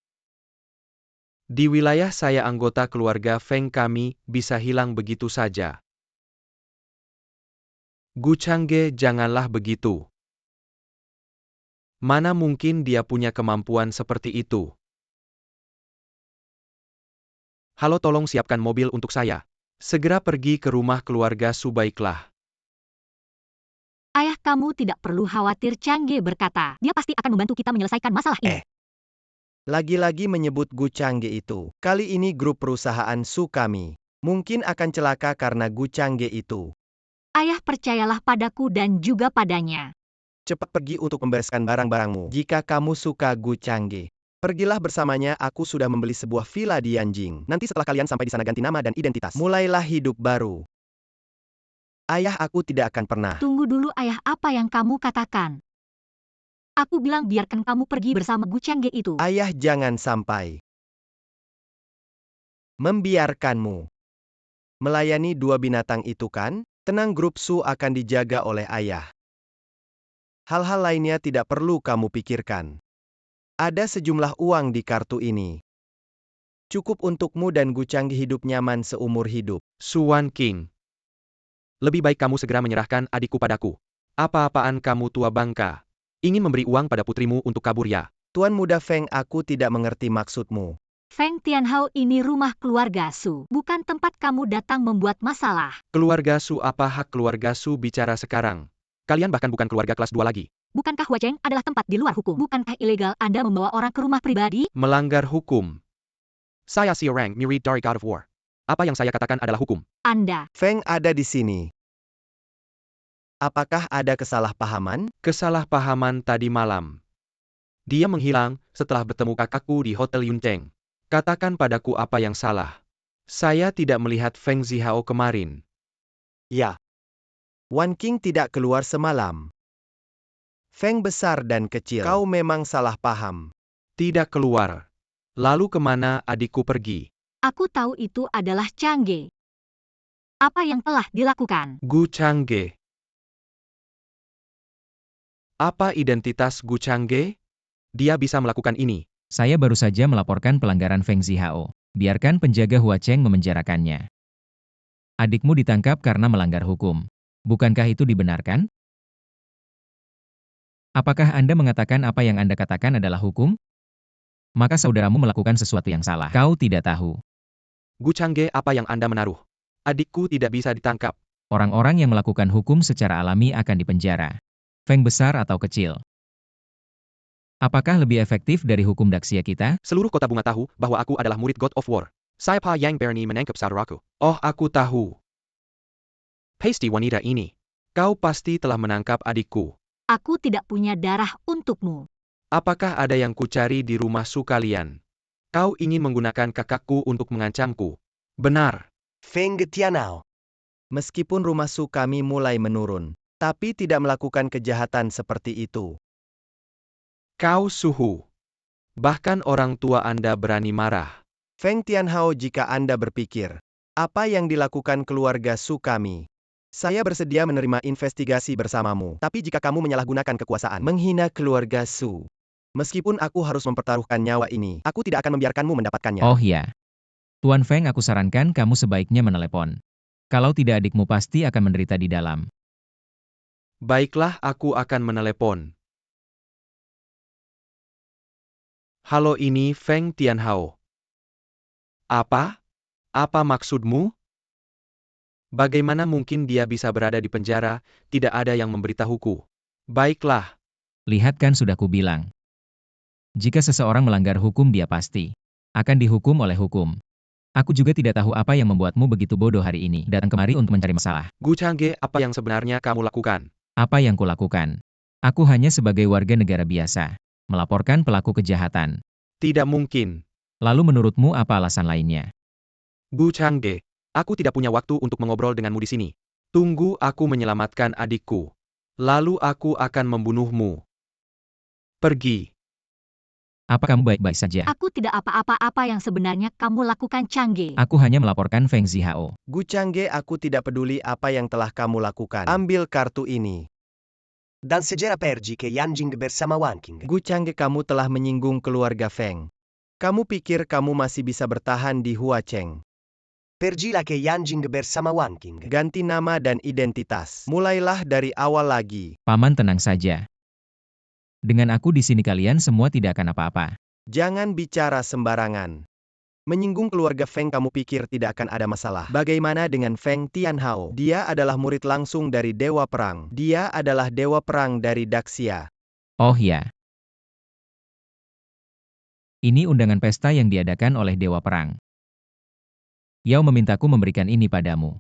Di wilayah saya anggota keluarga Feng kami bisa hilang begitu saja. Gu Changge, janganlah begitu. Mana mungkin dia punya kemampuan seperti itu? Halo, tolong siapkan mobil untuk saya. Segera pergi ke rumah keluarga Su, baiklah. Ayah kamu tidak perlu khawatir, Changge berkata. Dia pasti akan membantu kita menyelesaikan masalah ini. Lagi-lagi menyebut Gu Changge itu. Kali ini grup perusahaan Su kami. Mungkin akan celaka karena Gu Changge itu. Ayah, percayalah padaku dan juga padanya. Cepat pergi untuk membereskan barang-barangmu. Jika kamu suka Gu Changge, pergilah bersamanya. Aku sudah membeli sebuah villa di Yanjing. Nanti setelah kalian sampai di sana ganti nama dan identitas. Mulailah hidup baru. Ayah, aku tidak akan pernah. Tunggu dulu ayah, apa yang kamu katakan? Aku bilang biarkan kamu pergi bersama Gu Changge itu. Ayah, jangan sampai membiarkanmu melayani dua binatang itu kan? Tenang, grup Su akan dijaga oleh ayah. Hal-hal lainnya tidak perlu kamu pikirkan. Ada sejumlah uang di kartu ini. Cukup untukmu dan Gu Changge hidup nyaman seumur hidup. Su Wanqing. Lebih baik kamu segera menyerahkan adikku padaku. Apa-apaan kamu, tua bangka? Ingin memberi uang pada putrimu untuk kabur, ya? Tuan muda Feng, aku tidak mengerti maksudmu. Feng Tianhao ini rumah keluarga Su, bukan tempat kamu datang membuat masalah. Keluarga Su, apa hak keluarga Su bicara sekarang? Kalian bahkan bukan keluarga kelas 2 lagi. Bukankah Huacheng adalah tempat di luar hukum? Bukankah ilegal Anda membawa orang ke rumah pribadi? Melanggar hukum. Saya si Rang Mirid dari God of War. Apa yang saya katakan adalah hukum. Anda. Feng ada di sini. Apakah ada kesalahpahaman? Kesalahpahaman tadi malam. Dia menghilang setelah bertemu kakakku di Hotel Yuncheng. Katakan padaku apa yang salah. Saya tidak melihat Feng Zihao kemarin. Ya. Wanqing tidak keluar semalam. Feng besar dan kecil. Kau memang salah paham. Tidak keluar. Lalu kemana adikku pergi? Aku tahu itu adalah Changge. Apa yang telah dilakukan? Gu Changge. Apa identitas Gu Changge? Dia bisa melakukan ini. Saya baru saja melaporkan pelanggaran Feng Zihao. Biarkan penjaga Huacheng memenjarakannya. Adikmu ditangkap karena melanggar hukum. Bukankah itu dibenarkan? Apakah Anda mengatakan apa yang Anda katakan adalah hukum? Maka saudaramu melakukan sesuatu yang salah. Kau tidak tahu. Gu Changge, apa yang Anda menaruh? Adikku tidak bisa ditangkap. Orang-orang yang melakukan hukum secara alami akan dipenjara. Feng besar atau kecil. Apakah lebih efektif dari hukum Daxia kita? Seluruh kota bunga tahu bahwa aku adalah murid God of War. Saya Pa Yang berani menangkap saudaraku. Oh, aku tahu. Pasti wanita ini. Kau pasti telah menangkap adikku. Aku tidak punya darah untukmu. Apakah ada yang kucari di rumah Su kalian? Kau ingin menggunakan kakakku untuk mengancamku. Benar. Feng Tianhao. Meskipun rumah Su kami mulai menurun, tapi tidak melakukan kejahatan seperti itu. Kau suhu. Bahkan orang tua Anda berani marah. Feng Tianhao, jika Anda berpikir, apa yang dilakukan keluarga Su kami? Saya bersedia menerima investigasi bersamamu, tapi jika kamu menyalahgunakan kekuasaan, menghina keluarga Su, meskipun aku harus mempertaruhkan nyawa ini, aku tidak akan membiarkanmu mendapatkannya. Oh ya. Tuan Feng, aku sarankan kamu sebaiknya menelepon. Kalau tidak adikmu pasti akan menderita di dalam. Baiklah, aku akan menelepon. Halo, ini Feng Tianhao. Apa? Apa maksudmu? Bagaimana mungkin dia bisa berada di penjara, tidak ada yang memberitahuku. Baiklah. Lihat kan sudah kubilang. Jika seseorang melanggar hukum dia pasti akan dihukum oleh hukum. Aku juga tidak tahu apa yang membuatmu begitu bodoh hari ini datang kemari untuk mencari masalah. Gu Changge, apa yang sebenarnya kamu lakukan? Apa yang kulakukan? Aku hanya sebagai warga negara biasa. Melaporkan pelaku kejahatan. Tidak mungkin. Lalu menurutmu apa alasan lainnya? Gu Changge, aku tidak punya waktu untuk mengobrol denganmu di sini. Tunggu aku menyelamatkan adikku. Lalu aku akan membunuhmu. Pergi. Apa kamu baik-baik saja? Aku tidak apa-apa yang sebenarnya kamu lakukan, Changge. Aku hanya melaporkan Feng Zihao. Gu Changge, aku tidak peduli apa yang telah kamu lakukan. Ambil kartu ini. Dan sejarah pergi ke Yanjing bersama Wanking. Gu Changge, kamu telah menyinggung keluarga Feng. Kamu pikir kamu masih bisa bertahan di Huacheng? Pergilah ke Yanjing bersama Wanking. Ganti nama dan identitas. Mulailah dari awal lagi. Paman tenang saja. Dengan aku di sini kalian semua tidak akan apa-apa. Jangan bicara sembarangan. Menyinggung keluarga Feng, kamu pikir tidak akan ada masalah. Bagaimana dengan Feng Tianhao? Dia adalah murid langsung dari Dewa Perang. Dia adalah Dewa Perang dari Daxia. Oh ya. Ini undangan pesta yang diadakan oleh Dewa Perang. Yao memintaku memberikan ini padamu.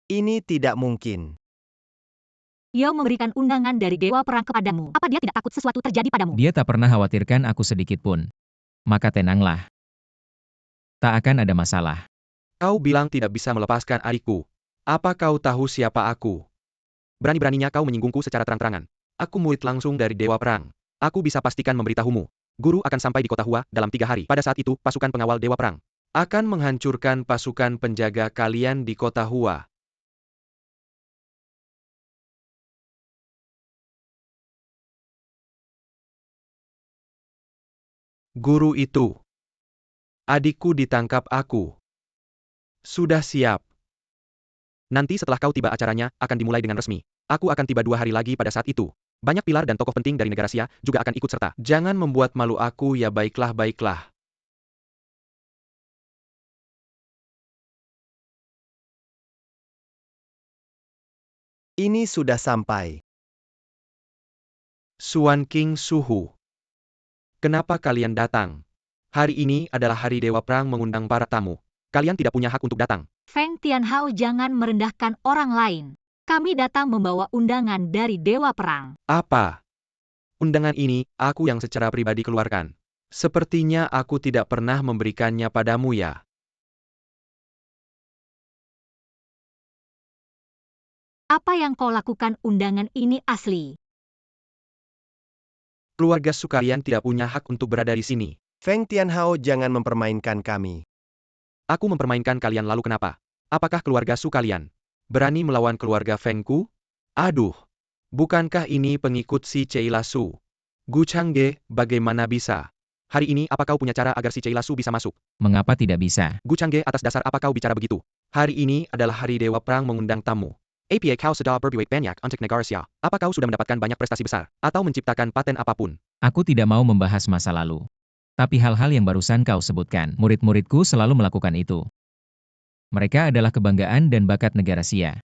Ini tidak mungkin. Yao memberikan undangan dari Dewa Perang kepadamu. Apa dia tidak takut sesuatu terjadi padamu? Dia tak pernah khawatirkan aku sedikit pun. Maka tenanglah. Tak akan ada masalah. Kau bilang tidak bisa melepaskan adikku. Apa kau tahu siapa aku? Berani-beraninya kau menyinggungku secara terang-terangan. Aku murid langsung dari Dewa Perang. Aku bisa pastikan memberitahumu. Guru akan sampai di kota Hua dalam 3 hari. Pada saat itu, pasukan pengawal Dewa Perang akan menghancurkan pasukan penjaga kalian di kota Hua. Guru itu. Adikku ditangkap aku. Sudah siap. Nanti setelah kau tiba acaranya akan dimulai dengan resmi. Aku akan tiba 2 hari lagi pada saat itu. Banyak pilar dan tokoh penting dari negara Xia juga akan ikut serta. Jangan membuat malu aku ya. Baiklah. Ini sudah sampai. Suan King Suhu. Kenapa kalian datang? Hari ini adalah hari Dewa Perang mengundang para tamu. Kalian tidak punya hak untuk datang. Feng Tianhao, jangan merendahkan orang lain. Kami datang membawa undangan dari Dewa Perang. Apa? Undangan ini, aku yang secara pribadi keluarkan. Sepertinya aku tidak pernah memberikannya padamu ya. Apa yang kau lakukan? Undangan ini asli. Keluarga Su kalian tidak punya hak untuk berada di sini. Feng Tianhao, jangan mempermainkan kami. Aku mempermainkan kalian lalu kenapa? Apakah keluarga Su kalian berani melawan keluarga Fengku? Aduh. Bukankah ini pengikut si Ceila Su? Gu Changge, bagaimana bisa? Hari ini apa kau punya cara agar si Ceila Su bisa masuk? Mengapa tidak bisa? Gu Changge, atas dasar apa kau bicara begitu? Hari ini adalah hari Dewa Perang mengundang tamu. APA kau sudah berbuat banyak untuk negara Xia. Apa kau sudah mendapatkan banyak prestasi besar? Atau menciptakan paten apapun? Aku tidak mau membahas masa lalu. Tapi hal-hal yang barusan kau sebutkan, murid-muridku selalu melakukan itu. Mereka adalah kebanggaan dan bakat negara Xia.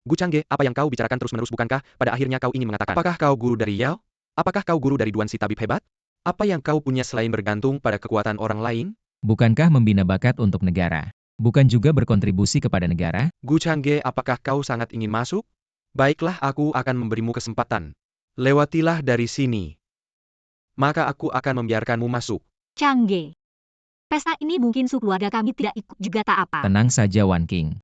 Gu Changge, apa yang kau bicarakan terus-menerus bukankah pada akhirnya kau ingin mengatakan? Apakah kau guru dari Yao? Apakah kau guru dari Duan si tabib hebat? Apa yang kau punya selain bergantung pada kekuatan orang lain? Bukankah membina bakat untuk negara? Bukan juga berkontribusi kepada negara? Gu Changge, apakah kau sangat ingin masuk? Baiklah, aku akan memberimu kesempatan. Lewatilah dari sini. Maka aku akan membiarkanmu masuk. Changge. Pesta ini mungkin keluarga kami tidak ikut juga tak apa. Tenang saja Wan King.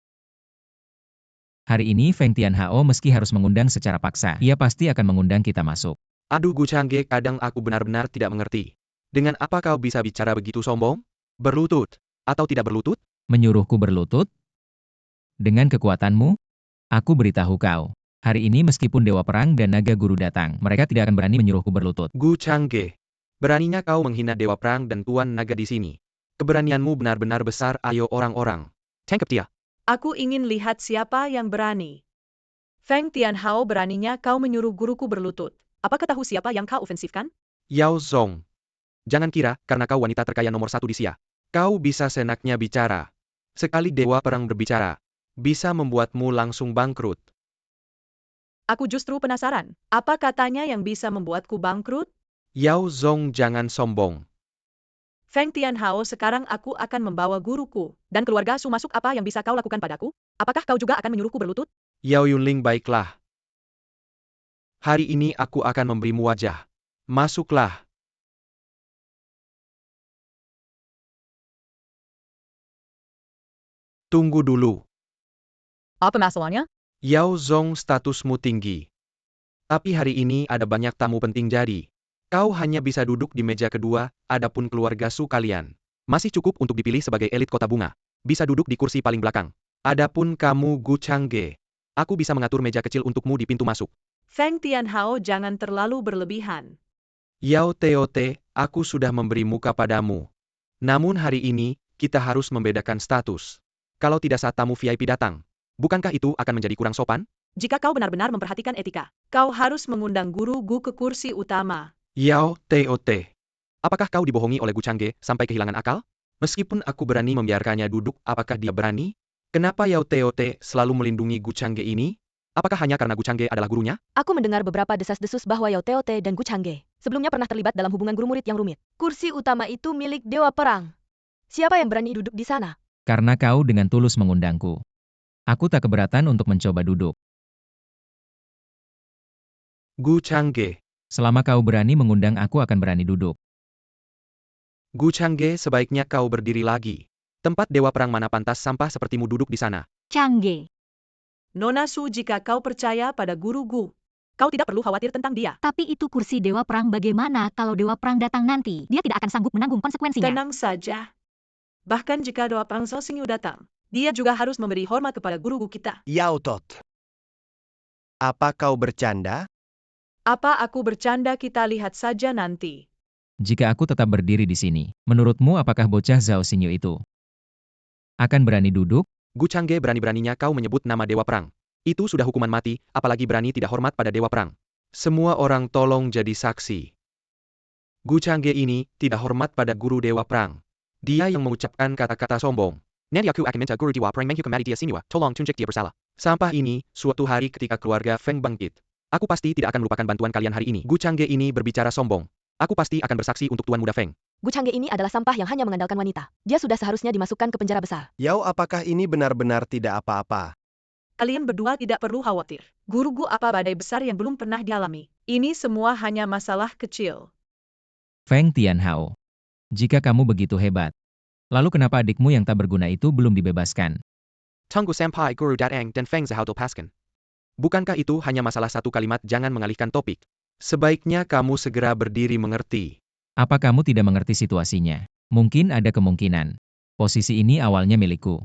Hari ini Feng Tianhao meski harus mengundang secara paksa, ia pasti akan mengundang kita masuk. Aduh Gu Changge, kadang aku benar-benar tidak mengerti. Dengan apa kau bisa bicara begitu sombong? Berlutut? Atau tidak berlutut? Menyuruhku berlutut? Dengan kekuatanmu? Aku beritahu kau. Hari ini meskipun Dewa Perang dan Naga Guru datang, mereka tidak akan berani menyuruhku berlutut. Gu Changge, beraninya kau menghina Dewa Perang dan Tuan Naga di sini. Keberanianmu benar-benar besar, ayo orang-orang. Tangkap dia. Aku ingin lihat siapa yang berani. Feng Tianhao, beraninya kau menyuruh guruku berlutut. Apakah tahu siapa yang kau ofensifkan? Yao Zong. Jangan kira, karena kau wanita terkaya nomor 1 di Xia, kau bisa senaknya bicara. Sekali Dewa Perang berbicara, bisa membuatmu langsung bangkrut. Aku justru penasaran, apa katanya yang bisa membuatku bangkrut? Yao Zong, jangan sombong. Feng Tianhao, sekarang aku akan membawa guruku dan keluarga Su masuk. Apa yang bisa kau lakukan padaku? Apakah kau juga akan menyuruhku berlutut? Yao Yunling, baiklah. Hari ini aku akan memberimu wajah. Masuklah. Tunggu dulu. Apa masalahnya? Yao Zong, statusmu tinggi. Tapi hari ini ada banyak tamu penting jadi. Kau hanya bisa duduk di meja kedua, adapun keluarga Su kalian. Masih cukup untuk dipilih sebagai elit kota bunga. Bisa duduk di kursi paling belakang. Adapun kamu Gu Changge, aku bisa mengatur meja kecil untukmu di pintu masuk. Feng Tianhao, jangan terlalu berlebihan. Yao Teote, aku sudah memberi muka padamu. Namun hari ini, kita harus membedakan status. Kalau tidak saat tamu VIP datang, bukankah itu akan menjadi kurang sopan? Jika kau benar-benar memperhatikan etika, kau harus mengundang guru Gu ke kursi utama. Yao Teote, apakah kau dibohongi oleh Gu Changge sampai kehilangan akal? Meskipun aku berani membiarkannya duduk, apakah dia berani? Kenapa Yao Teote selalu melindungi Gu Changge ini? Apakah hanya karena Gu Changge adalah gurunya? Aku mendengar beberapa desas-desus bahwa Yao Teote dan Gu Changge sebelumnya pernah terlibat dalam hubungan guru murid yang rumit. Kursi utama itu milik Dewa Perang. Siapa yang berani duduk di sana? Karena kau dengan tulus mengundangku. Aku tak keberatan untuk mencoba duduk. Gu Changge. Selama kau berani mengundang aku akan berani duduk. Gu Changge, sebaiknya kau berdiri lagi. Tempat Dewa Perang mana pantas sampah sepertimu duduk di sana. Changge. Nona Su, jika kau percaya pada guru Gu, kau tidak perlu khawatir tentang dia. Tapi itu kursi Dewa Perang, bagaimana kalau Dewa Perang datang nanti? Dia tidak akan sanggup menanggung konsekuensinya. Tenang saja. Bahkan jika Dewa Perang Sosingyu datang, dia juga harus memberi hormat kepada guru Gu kita. Yao Tot. Apa kau bercanda? Apa aku bercanda? Kita lihat saja nanti. Jika aku tetap berdiri di sini, menurutmu apakah bocah Zhao Xingyu itu akan berani duduk? Gu Changge, berani-beraninya kau menyebut nama Dewa Perang. Itu sudah hukuman mati, apalagi berani tidak hormat pada Dewa Perang. Semua orang tolong jadi saksi. Gu Changge ini tidak hormat pada guru Dewa Perang. Dia yang mengucapkan kata-kata sombong. Nanti aku akan minta guru Dewa Perang menghukum dia sinua, tolong tunjuk dia bersalah. Sampah ini, suatu hari ketika keluarga Feng bangkit. Aku pasti tidak akan melupakan bantuan kalian hari ini. Gu Changge ini berbicara sombong. Aku pasti akan bersaksi untuk Tuan Muda Feng. Gu Changge ini adalah sampah yang hanya mengandalkan wanita. Dia sudah seharusnya dimasukkan ke penjara besar. Yao, apakah ini benar-benar tidak apa-apa? Kalian berdua tidak perlu khawatir. Guru Gu apa badai besar yang belum pernah dialami. Ini semua hanya masalah kecil. Feng Tianhao. Jika kamu begitu hebat, lalu kenapa adikmu yang tak berguna itu belum dibebaskan? Tunggu sampai Guru datang dan Feng Zhao lepaskan. Bukankah itu hanya masalah satu kalimat? Jangan mengalihkan topik. Sebaiknya kamu segera berdiri mengerti. Apa kamu tidak mengerti situasinya? Mungkin ada kemungkinan. Posisi ini awalnya milikku.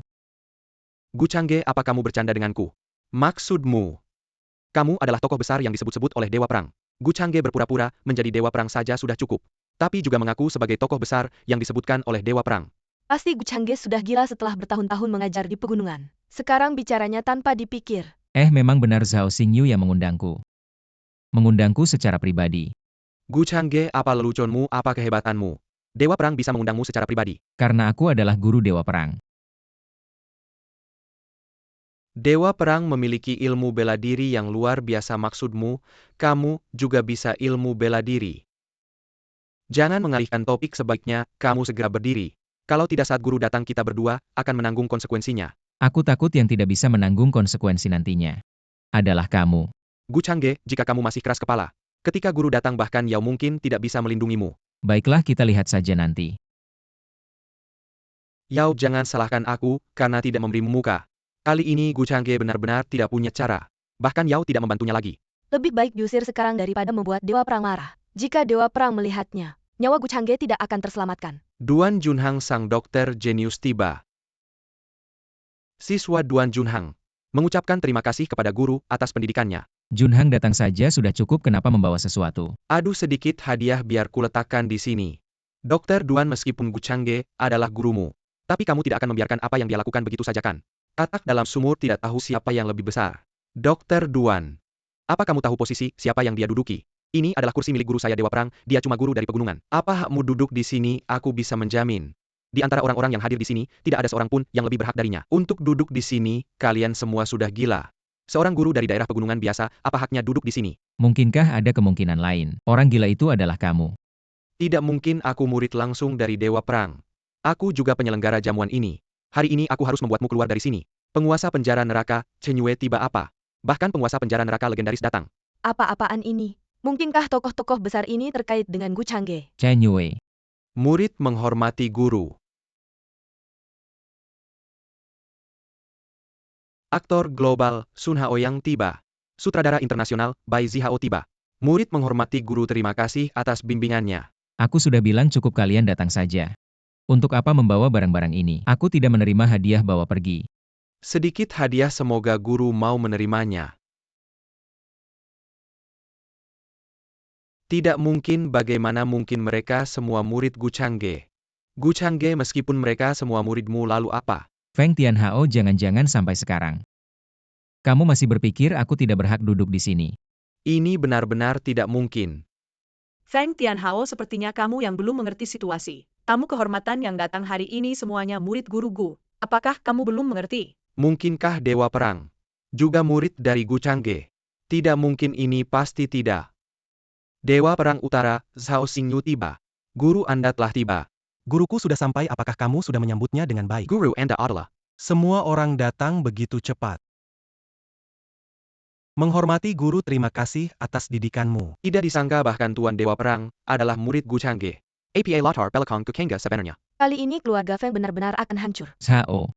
Gu Changge, apa kamu bercanda denganku? Maksudmu? Kamu adalah tokoh besar yang disebut-sebut oleh Dewa Perang. Gu Changge berpura-pura menjadi Dewa Perang saja sudah cukup. Tapi juga mengaku sebagai tokoh besar yang disebutkan oleh Dewa Perang. Pasti Gu Changge sudah gila setelah bertahun-tahun mengajar di pegunungan. Sekarang bicaranya tanpa dipikir. Memang benar Zhao Xingyu yang mengundangku. Mengundangku secara pribadi. Gu Changge, apa leluconmu, apa kehebatanmu? Dewa Perang bisa mengundangmu secara pribadi. Karena aku adalah guru Dewa Perang. Dewa Perang memiliki ilmu bela diri yang luar biasa. Maksudmu, kamu juga bisa ilmu bela diri. Jangan mengalihkan topik, sebaiknya kamu segera berdiri. Kalau tidak saat guru datang kita berdua akan menanggung konsekuensinya. Aku takut yang tidak bisa menanggung konsekuensi nantinya adalah kamu. Gu Changge, jika kamu masih keras kepala, ketika guru datang bahkan Yao mungkin tidak bisa melindungimu. Baiklah, kita lihat saja nanti. Yao, jangan salahkan aku karena tidak memberimu muka. Kali ini Gu Changge benar-benar tidak punya cara. Bahkan Yao tidak membantunya lagi. Lebih baik diusir sekarang daripada membuat Dewa Perang marah. Jika Dewa Perang melihatnya, nyawa Gu Changge tidak akan terselamatkan. Duan Junhang, sang dokter jenius tiba. Siswa Duan Junhang mengucapkan terima kasih kepada guru atas pendidikannya. Junhang datang saja sudah cukup, kenapa membawa sesuatu? Aduh, sedikit hadiah biar kuletakkan di sini. Dokter Duan, meskipun Gu Changge adalah gurumu, tapi kamu tidak akan membiarkan apa yang dia lakukan begitu saja kan? Katak dalam sumur tidak tahu siapa yang lebih besar. Dokter Duan, apa kamu tahu posisi siapa yang dia duduki? Ini adalah kursi milik guru saya Dewa Perang, dia cuma guru dari pegunungan. Apa hakmu duduk di sini? Aku bisa menjamin. Di antara orang-orang yang hadir di sini, tidak ada seorang pun yang lebih berhak darinya. Untuk duduk di sini, kalian semua sudah gila. Seorang guru dari daerah pegunungan biasa, apa haknya duduk di sini? Mungkinkah ada kemungkinan lain? Orang gila itu adalah kamu. Tidak mungkin, aku murid langsung dari Dewa Perang. Aku juga penyelenggara jamuan ini. Hari ini aku harus membuatmu keluar dari sini. Penguasa penjara neraka, Chen Yue tiba apa? Bahkan penguasa penjara neraka legendaris datang. Apa-apaan ini? Mungkinkah tokoh-tokoh besar ini terkait dengan Gu Changge? Chen Yue. Murid menghormati guru. Aktor global, Sun Haoyang tiba. Sutradara internasional, Bai Zihao tiba. Murid menghormati guru, terima kasih atas bimbingannya. Aku sudah bilang cukup, kalian datang saja. Untuk apa membawa barang-barang ini? Aku tidak menerima hadiah, bawa pergi. Sedikit hadiah, semoga guru mau menerimanya. Tidak mungkin, bagaimana mungkin mereka semua murid Gu Changge? Gu Changge, meskipun mereka semua muridmu, lalu apa? Feng Tianhao, jangan-jangan sampai sekarang kamu masih berpikir aku tidak berhak duduk di sini? Ini benar-benar tidak mungkin. Feng Tianhao, sepertinya kamu yang belum mengerti situasi. Tamu kehormatan yang datang hari ini semuanya murid guru Gu. Apakah kamu belum mengerti? Mungkinkah Dewa Perang juga murid dari Gu Changge? Tidak mungkin, ini pasti tidak. Dewa Perang Utara, Zhao Xingyu tiba. Guru Anda telah tiba. Guruku sudah sampai, apakah kamu sudah menyambutnya dengan baik? Guru Anda adalah. Semua orang datang begitu cepat. Menghormati guru, terima kasih atas didikanmu. Tidak disangka bahkan Tuan Dewa Perang adalah murid Gu Changge. APA latar belakang Kekengga sebenarnya. Kali ini keluarga Feng benar-benar akan hancur. Zhao.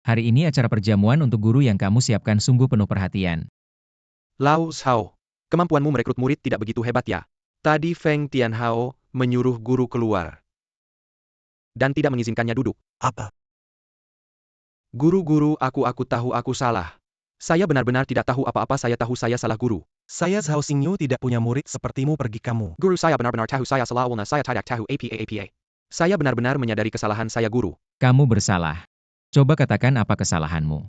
Hari ini acara perjamuan untuk guru yang kamu siapkan sungguh penuh perhatian. Lao Zhao, kemampuanmu merekrut murid tidak begitu hebat ya. Tadi Feng Tianhao menyuruh guru keluar dan tidak mengizinkannya duduk. Apa? Guru-guru, aku tahu aku salah. Saya benar-benar tidak tahu apa-apa, saya tahu saya salah guru. Saya Zhao Xingyu tidak punya murid sepertimu, pergi kamu. Guru, saya benar-benar tahu saya salah, awalnya saya tidak tahu APA. Saya benar-benar menyadari kesalahan saya, guru. Kamu bersalah. Coba katakan apa kesalahanmu.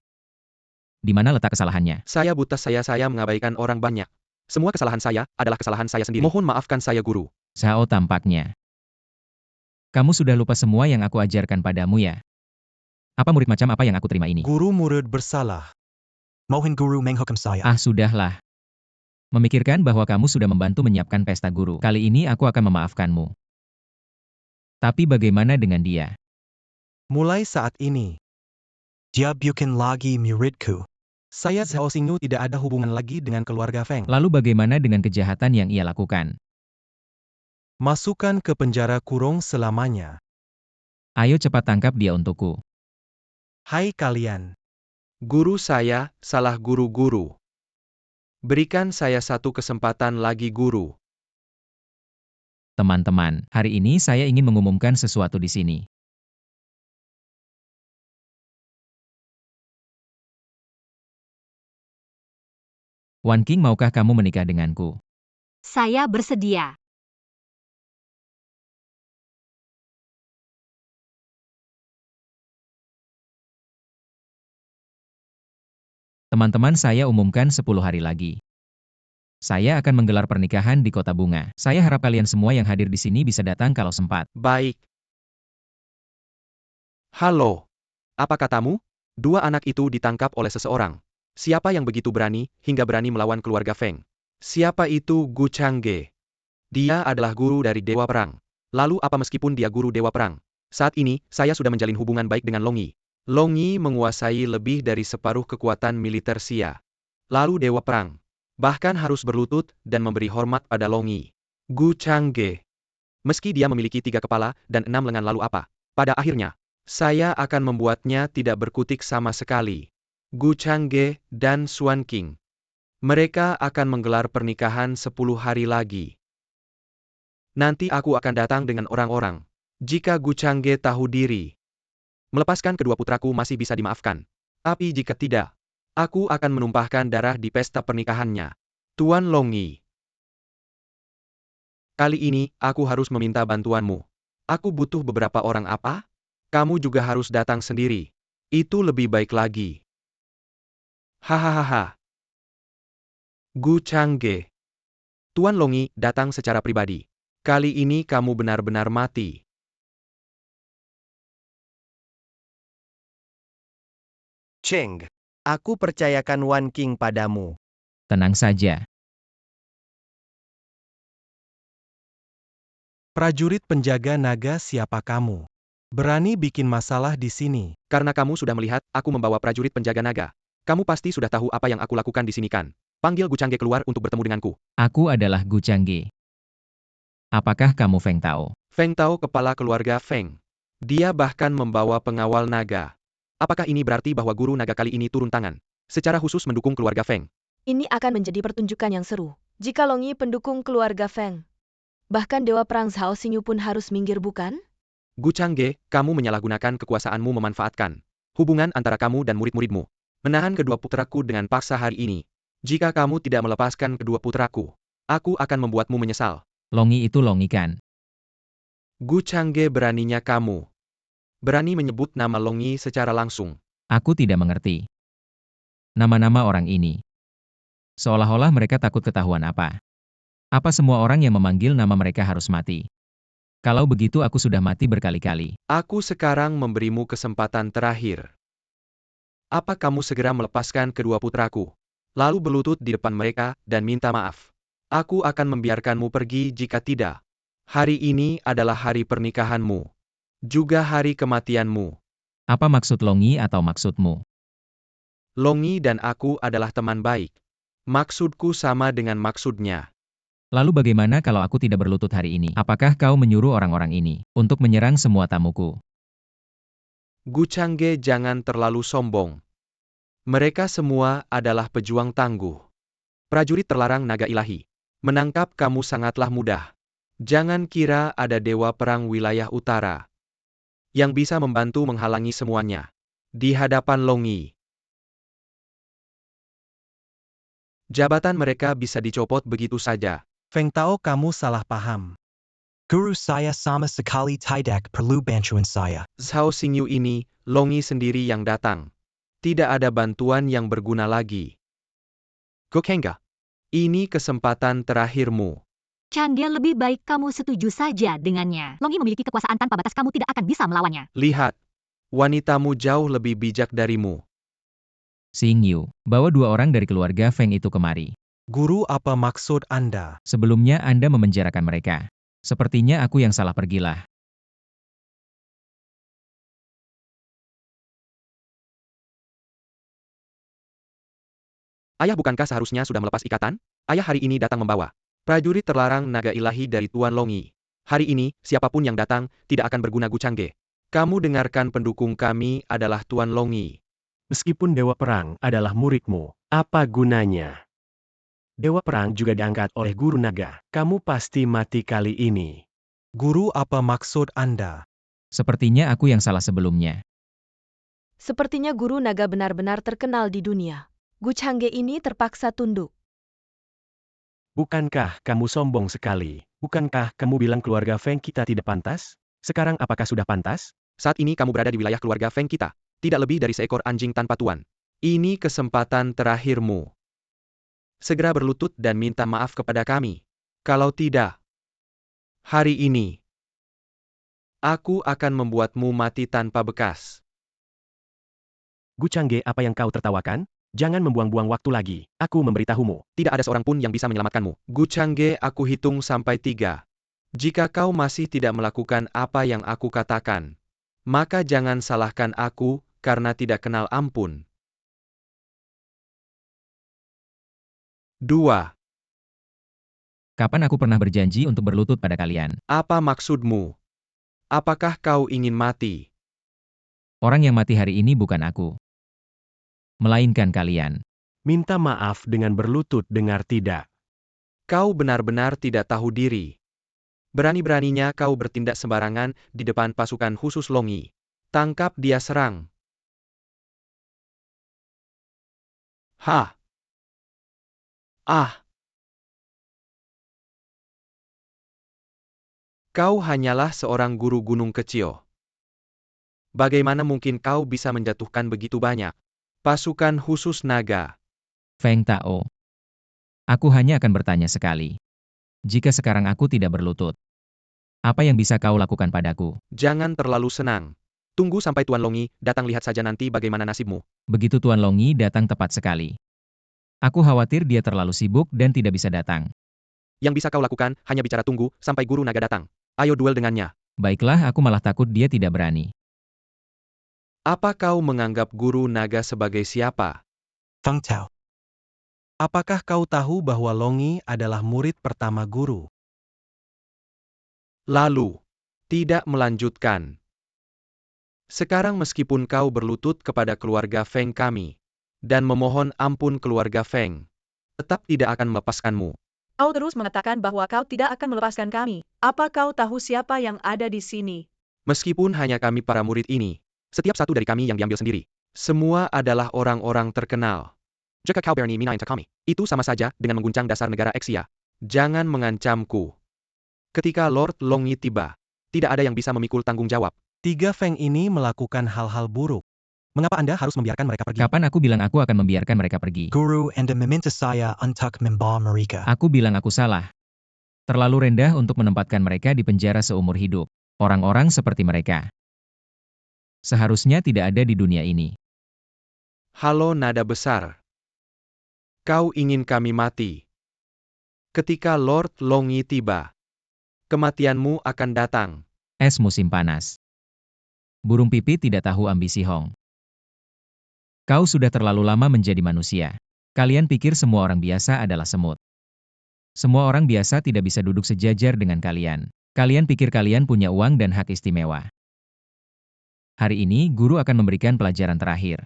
Di mana letak kesalahannya? Saya buta, saya mengabaikan orang banyak. Semua kesalahan saya adalah kesalahan saya sendiri. Mohon maafkan saya, guru. Zhao, tampaknya kamu sudah lupa semua yang aku ajarkan padamu ya? Apa murid macam apa yang aku terima ini? Guru murid bersalah. Mohon guru menghukum saya. Ah, sudahlah. Memikirkan bahwa kamu sudah membantu menyiapkan pesta guru. Kali ini aku akan memaafkanmu. Tapi bagaimana dengan dia? Mulai saat ini, dia bukan lagi muridku. Saya Zhao Xingyu tidak ada hubungan lagi dengan keluarga Feng. Lalu bagaimana dengan kejahatan yang ia lakukan? Masukkan ke penjara kurung selamanya. Ayo cepat tangkap dia untukku. Hai kalian. Guru, saya salah, guru-guru. Berikan saya satu kesempatan lagi, guru. Teman-teman, hari ini saya ingin mengumumkan sesuatu di sini. Wan Qing, maukah kamu menikah denganku? Saya bersedia. Teman-teman, saya umumkan 10 hari lagi. Saya akan menggelar pernikahan di Kota Bunga. Saya harap kalian semua yang hadir di sini bisa datang kalau sempat. Baik. Halo. Apa katamu? Dua anak itu ditangkap oleh seseorang. Siapa yang begitu berani, hingga berani melawan keluarga Feng? Siapa itu Gu Changge? Dia adalah guru dari Dewa Perang. Lalu apa meskipun dia guru Dewa Perang? Saat ini, saya sudah menjalin hubungan baik dengan Long Yi. Long Yi menguasai lebih dari separuh kekuatan militer Xia. Lalu Dewa Perang. Bahkan harus berlutut dan memberi hormat pada Long Yi. Gu Changge. Meski dia memiliki 3 kepala dan 6 lengan lalu apa? Pada akhirnya, saya akan membuatnya tidak berkutik sama sekali. Gu Changge dan Xuan Qing. Mereka akan menggelar pernikahan 10 hari lagi. Nanti aku akan datang dengan orang-orang. Jika Gu Changge tahu diri, melepaskan kedua putraku masih bisa dimaafkan. Tapi jika tidak, aku akan menumpahkan darah di pesta pernikahannya. Tuan Long Yi. Kali ini, aku harus meminta bantuanmu. Aku butuh beberapa orang apa? Kamu juga harus datang sendiri. Itu lebih baik lagi. Hahaha. Gu Changge. Tuan Long Yi datang secara pribadi. Kali ini kamu benar-benar mati. Cheng, aku percayakan Wan Qing padamu. Tenang saja. Prajurit penjaga naga, siapa kamu? Berani bikin masalah di sini. Karena kamu sudah melihat, aku membawa prajurit penjaga naga. Kamu pasti sudah tahu apa yang aku lakukan di sini kan? Panggil Gu Changge keluar untuk bertemu denganku. Aku adalah Gu Changge. Apakah kamu Feng Tao? Feng Tao kepala keluarga Feng. Dia bahkan membawa pengawal naga. Apakah ini berarti bahwa guru naga kali ini turun tangan? Secara khusus mendukung keluarga Feng. Ini akan menjadi pertunjukan yang seru. Jika Long Yi pendukung keluarga Feng, bahkan Dewa Perang Zhao Xingyu pun harus minggir bukan? Gu Changge, kamu menyalahgunakan kekuasaanmu memanfaatkan hubungan antara kamu dan murid-muridmu. Menahan kedua putraku dengan paksa hari ini. Jika kamu tidak melepaskan kedua putraku, aku akan membuatmu menyesal. Long Yi itu Long Yi kan? Gu Changge, beraninya kamu. Berani menyebut nama Long Yi secara langsung. Aku tidak mengerti. Nama-nama orang ini. Seolah-olah mereka takut ketahuan apa. Apa semua orang yang memanggil nama mereka harus mati? Kalau begitu aku sudah mati berkali-kali. Aku sekarang memberimu kesempatan terakhir. Apa kamu segera melepaskan kedua putraku? Lalu berlutut di depan mereka dan minta maaf. Aku akan membiarkanmu pergi jika tidak. Hari ini adalah hari pernikahanmu. Juga hari kematianmu. Apa maksud Long Yi atau maksudmu? Long Yi dan aku adalah teman baik. Maksudku sama dengan maksudnya. Lalu bagaimana kalau aku tidak berlutut hari ini? Apakah kau menyuruh orang-orang ini untuk menyerang semua tamuku? Gu Changge, jangan terlalu sombong. Mereka semua adalah pejuang tangguh. Prajurit terlarang naga ilahi. Menangkap kamu sangatlah mudah. Jangan kira ada Dewa Perang wilayah utara yang bisa membantu menghalangi semuanya. Di hadapan Long Yi, jabatan mereka bisa dicopot begitu saja. Feng Tao, kamu salah paham. Guru saya sama sekali tidak perlu bantuan saya. Zhao Xingyu ini, Long Yi sendiri yang datang. Tidak ada bantuan yang berguna lagi. Gokhenga, ini kesempatan terakhirmu. Changge, lebih baik kamu setuju saja dengannya. Long Yi memiliki kekuasaan tanpa batas, kamu tidak akan bisa melawannya. Lihat, wanitamu jauh lebih bijak darimu. Xingyu, bawa 2 orang dari keluarga Feng itu kemari. Guru, apa maksud Anda? Sebelumnya Anda memenjarakan mereka. Sepertinya aku yang salah, pergilah. Ayah, bukankah seharusnya sudah melepas ikatan? Ayah hari ini datang membawa prajurit terlarang naga ilahi dari Tuan Long Yi. Hari ini, siapapun yang datang, tidak akan berguna. Gu Changge. Kamu dengarkan, pendukung kami adalah Tuan Long Yi. Meskipun Dewa Perang adalah muridmu, apa gunanya? Dewa Perang juga diangkat oleh Guru Naga. Kamu pasti mati kali ini. Guru, apa maksud Anda? Sepertinya aku yang salah sebelumnya. Sepertinya Guru Naga benar-benar terkenal di dunia. Gu Changge ini terpaksa tunduk. Bukankah kamu sombong sekali? Bukankah kamu bilang keluarga Feng kita tidak pantas? Sekarang apakah sudah pantas? Saat ini kamu berada di wilayah keluarga Feng kita. Tidak lebih dari seekor anjing tanpa tuan. Ini kesempatan terakhirmu. Segera berlutut dan minta maaf kepada kami. Kalau tidak, hari ini, aku akan membuatmu mati tanpa bekas. Gu Changge, apa yang kau tertawakan? Jangan membuang-buang waktu lagi. Aku memberitahumu. Tidak ada seorang pun yang bisa menyelamatkanmu. Gu Changge, aku hitung sampai 3. Jika kau masih tidak melakukan apa yang aku katakan, maka jangan salahkan aku, karena tidak kenal ampun. 2. Kapan aku pernah berjanji untuk berlutut pada kalian? Apa maksudmu? Apakah kau ingin mati? Orang yang mati hari ini bukan aku, melainkan kalian. Minta maaf dengan berlutut dengar tidak. Kau benar-benar tidak tahu diri. Berani-beraninya kau bertindak sembarangan di depan pasukan khusus Longi. Tangkap dia, serang. Hah! Ah! Kau hanyalah seorang guru gunung kecil. Bagaimana mungkin kau bisa menjatuhkan begitu banyak pasukan khusus naga? Feng Tao. Aku hanya akan bertanya sekali. Jika sekarang aku tidak berlutut, apa yang bisa kau lakukan padaku? Jangan terlalu senang. Tunggu sampai Tuan Longi datang, lihat saja nanti bagaimana nasibmu. Begitu Tuan Longi datang tepat sekali. Aku khawatir dia terlalu sibuk dan tidak bisa datang. Yang bisa kau lakukan hanya bicara tunggu sampai guru naga datang. Ayo duel dengannya. Baiklah, aku malah takut dia tidak berani. Apa kau menganggap guru naga sebagai siapa? Feng Tao. Apakah kau tahu bahwa Longi adalah murid pertama guru? Lalu, tidak melanjutkan. Sekarang meskipun kau berlutut kepada keluarga Feng kami, dan memohon ampun keluarga Feng, tetap tidak akan melepaskanmu. Kau terus mengatakan bahwa kau tidak akan melepaskan kami. Apa kau tahu siapa yang ada di sini? Meskipun hanya kami para murid ini, setiap satu dari kami yang diambil sendiri, semua adalah orang-orang terkenal. Jika kau berani minain kami, itu sama saja dengan mengguncang dasar negara Exia. Jangan mengancamku. Ketika Lord Longi tiba, tidak ada yang bisa memikul tanggung jawab. 3 Feng ini melakukan hal-hal buruk. Mengapa Anda harus membiarkan mereka pergi? Kapan aku bilang aku akan membiarkan mereka pergi? Guru, Anda meminta saya untuk membawa mereka. Aku bilang aku salah. Terlalu rendah untuk menempatkan mereka di penjara seumur hidup. Orang-orang seperti mereka seharusnya tidak ada di dunia ini. Halo nada besar. Kau ingin kami mati. Ketika Lord Longi tiba, kematianmu akan datang. Es musim panas. Burung pipit tidak tahu ambisi Hong. Kau sudah terlalu lama menjadi manusia. Kalian pikir semua orang biasa adalah semut. Semua orang biasa tidak bisa duduk sejajar dengan kalian. Kalian pikir kalian punya uang dan hak istimewa. Hari ini, guru akan memberikan pelajaran terakhir.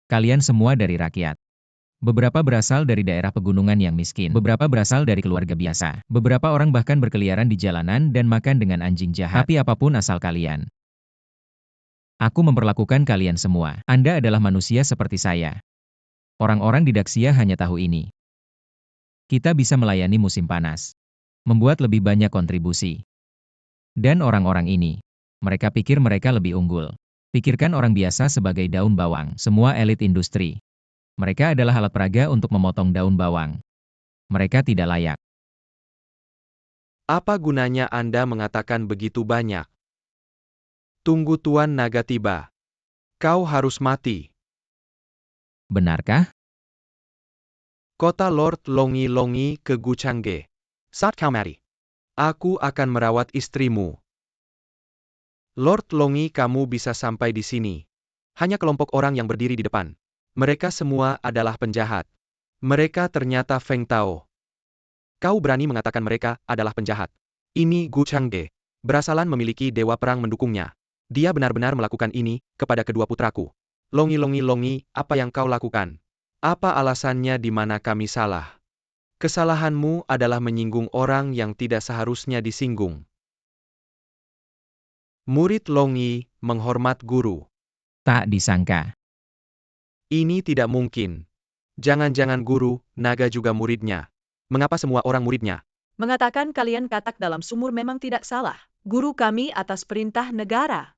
Kalian semua dari rakyat. Beberapa berasal dari daerah pegunungan yang miskin. Beberapa berasal dari keluarga biasa. Beberapa orang bahkan berkeliaran di jalanan dan makan dengan anjing jahat. Tapi apapun asal kalian, aku memperlakukan kalian semua. Anda adalah manusia seperti saya. Orang-orang di Daxia hanya tahu ini. Kita bisa melayani musim panas. Membuat lebih banyak kontribusi. Dan orang-orang ini, mereka pikir mereka lebih unggul. Pikirkan orang biasa sebagai daun bawang. Semua elit industri. Mereka adalah alat peraga untuk memotong daun bawang. Mereka tidak layak. Apa gunanya Anda mengatakan begitu banyak? Tunggu Tuan Naga tiba. Kau harus mati. Benarkah? Kota Lord Longi ke Gu Changge. Saat kau mati, aku akan merawat istrimu. Lord Longi, kamu bisa sampai di sini. Hanya kelompok orang yang berdiri di depan. Mereka semua adalah penjahat. Mereka ternyata Feng Tao. Kau berani mengatakan mereka adalah penjahat. Ini Gu Changge. Berasalan memiliki dewa perang mendukungnya. Dia benar-benar melakukan ini kepada kedua putraku. Longi, apa yang kau lakukan? Apa alasannya di mana kami salah? Kesalahanmu adalah menyinggung orang yang tidak seharusnya disinggung. Murid Longi menghormat guru. Tak disangka. Ini tidak mungkin. Jangan-jangan guru, naga juga muridnya. Mengapa semua orang muridnya? Mengatakan kalian katak dalam sumur memang tidak salah. Guru kami atas perintah negara.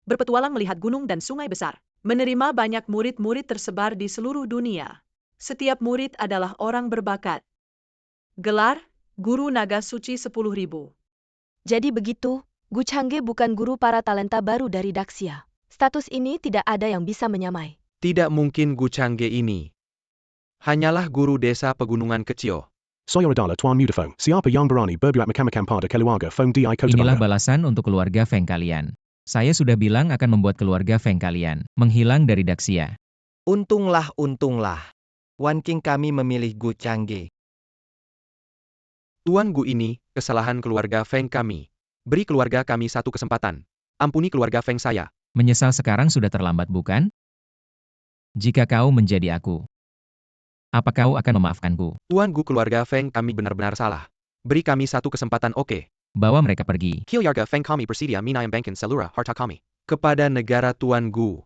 Berpetualang melihat gunung dan sungai besar. Menerima banyak murid-murid tersebar di seluruh dunia. Setiap murid adalah orang berbakat. Gelar, Guru Naga Suci 10.000. Jadi begitu, Gu Changge bukan guru para talenta baru dari Daxia. Status ini tidak ada yang bisa menyamai. Tidak mungkin Gu Changge ini. Hanyalah guru desa pegunungan kecil. Saya adalah Tuan Mudafong, siapa yang berani berbuat macam-macam pada keluarga Feng di kota Inilah bangga. balasan untuk keluarga Feng kalian. Saya sudah bilang akan membuat keluarga Feng kalian menghilang dari Daxia. Untunglah. Wan King kami memilih Gu Changge. Tuan Gu ini, kesalahan keluarga Feng kami. Beri keluarga kami satu kesempatan. Ampuni keluarga Feng saya. Menyesal sekarang sudah terlambat bukan? Jika kau menjadi aku, apa kau akan memaafkanku? Tuan Gu, keluarga Feng kami benar-benar salah. Beri kami satu kesempatan, oke? Bawa mereka pergi. Keluarga Feng kami bersedia menayangkan seluruh harta kami kepada negara Tuan Gu.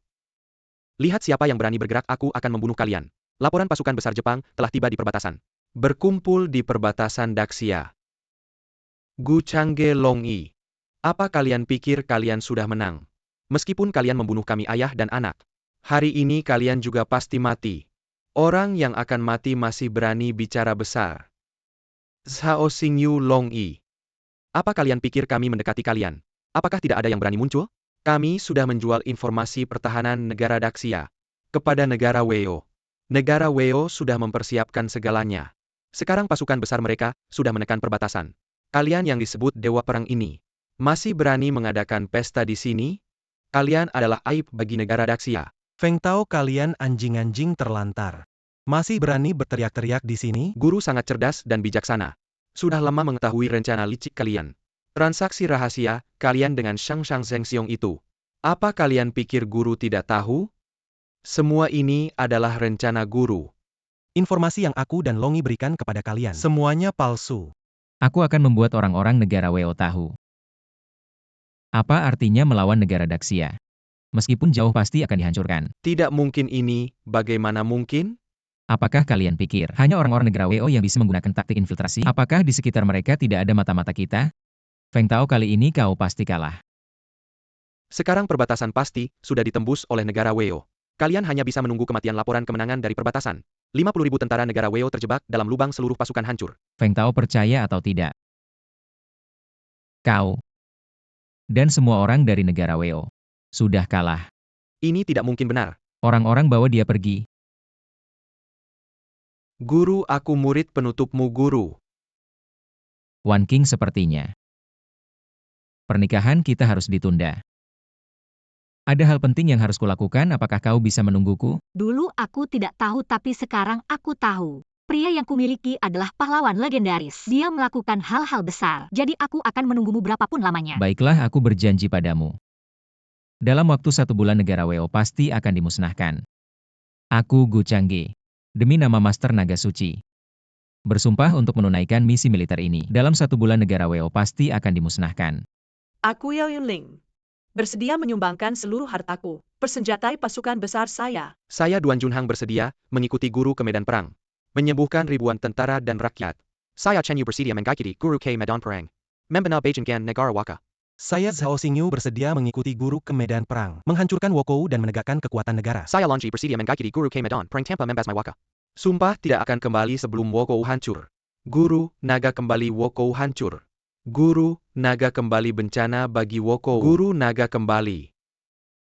Lihat siapa yang berani bergerak, aku akan membunuh kalian. Laporan pasukan besar Jepang telah tiba di perbatasan. Berkumpul di perbatasan Daxia. Gu Changge Long Yi. Apa kalian pikir kalian sudah menang? Meskipun kalian membunuh kami ayah dan anak, hari ini kalian juga pasti mati. Orang yang akan mati masih berani bicara besar. Zhao Xingyu Long Yi. Apa kalian pikir kami mendekati kalian? Apakah tidak ada yang berani muncul? Kami sudah menjual informasi pertahanan negara Daxia kepada negara Weo. Negara Weo sudah mempersiapkan segalanya. Sekarang pasukan besar mereka sudah menekan perbatasan. Kalian yang disebut Dewa Perang ini masih berani mengadakan pesta di sini? Kalian adalah aib bagi negara Daxia. Feng Tao, kalian anjing-anjing terlantar. Masih berani berteriak-teriak di sini? Guru sangat cerdas dan bijaksana. Sudah lama mengetahui rencana licik kalian. Transaksi rahasia kalian dengan Shang Zhengxiong itu. Apa kalian pikir guru tidak tahu? Semua ini adalah rencana guru. Informasi yang aku dan Longi berikan kepada kalian, semuanya palsu. Aku akan membuat orang-orang negara Weo tahu. Apa artinya melawan negara Daxia? Meskipun jauh pasti akan dihancurkan. Tidak mungkin ini, bagaimana mungkin? Apakah kalian pikir hanya orang-orang negara Weo yang bisa menggunakan taktik infiltrasi? Apakah di sekitar mereka tidak ada mata-mata kita? Feng Tao, kali ini kau pasti kalah. Sekarang perbatasan pasti sudah ditembus oleh negara Weo. Kalian hanya bisa menunggu kematian laporan kemenangan dari perbatasan. 50.000 tentara negara Weo terjebak dalam lubang, seluruh pasukan hancur. Feng Tao, percaya atau tidak? Kau dan semua orang dari negara Weo sudah kalah. Ini tidak mungkin benar. Orang-orang bawa dia pergi. Guru, aku murid penutupmu, guru. Wan King, sepertinya pernikahan kita harus ditunda. Ada hal penting yang harus kulakukan, apakah kau bisa menungguku? Dulu aku tidak tahu tapi sekarang aku tahu. Pria yang kumiliki adalah pahlawan legendaris. Dia melakukan hal-hal besar. Jadi aku akan menunggumu berapapun lamanya. Baiklah, aku berjanji padamu. Dalam waktu 1 bulan negara Weo pasti akan dimusnahkan. Aku Gu Changge, demi nama Master Naga Suci, bersumpah untuk menunaikan misi militer ini. Dalam 1 bulan negara Weo pasti akan dimusnahkan. Aku Yao Yunling. Bersedia menyumbangkan seluruh hartaku. Persenjatai pasukan besar saya. Saya Duan Junhang bersedia mengikuti guru ke medan perang. Menyembuhkan ribuan tentara dan rakyat. Saya Chen Yu bersedia mengikuti guru ke medan perang. Membina Beijing dan negara Waka. Saya Zhao Xingyu bersedia mengikuti guru ke medan perang, menghancurkan Wokou dan menegakkan kekuatan negara. Saya Long Ji bersedia mengikuti guru ke medan perang tanpa membasmi Waka. Sumpah tidak akan kembali sebelum Wokou hancur. Guru, naga kembali, Wokou hancur. Guru, naga kembali, bencana bagi Wokou. Guru, naga kembali.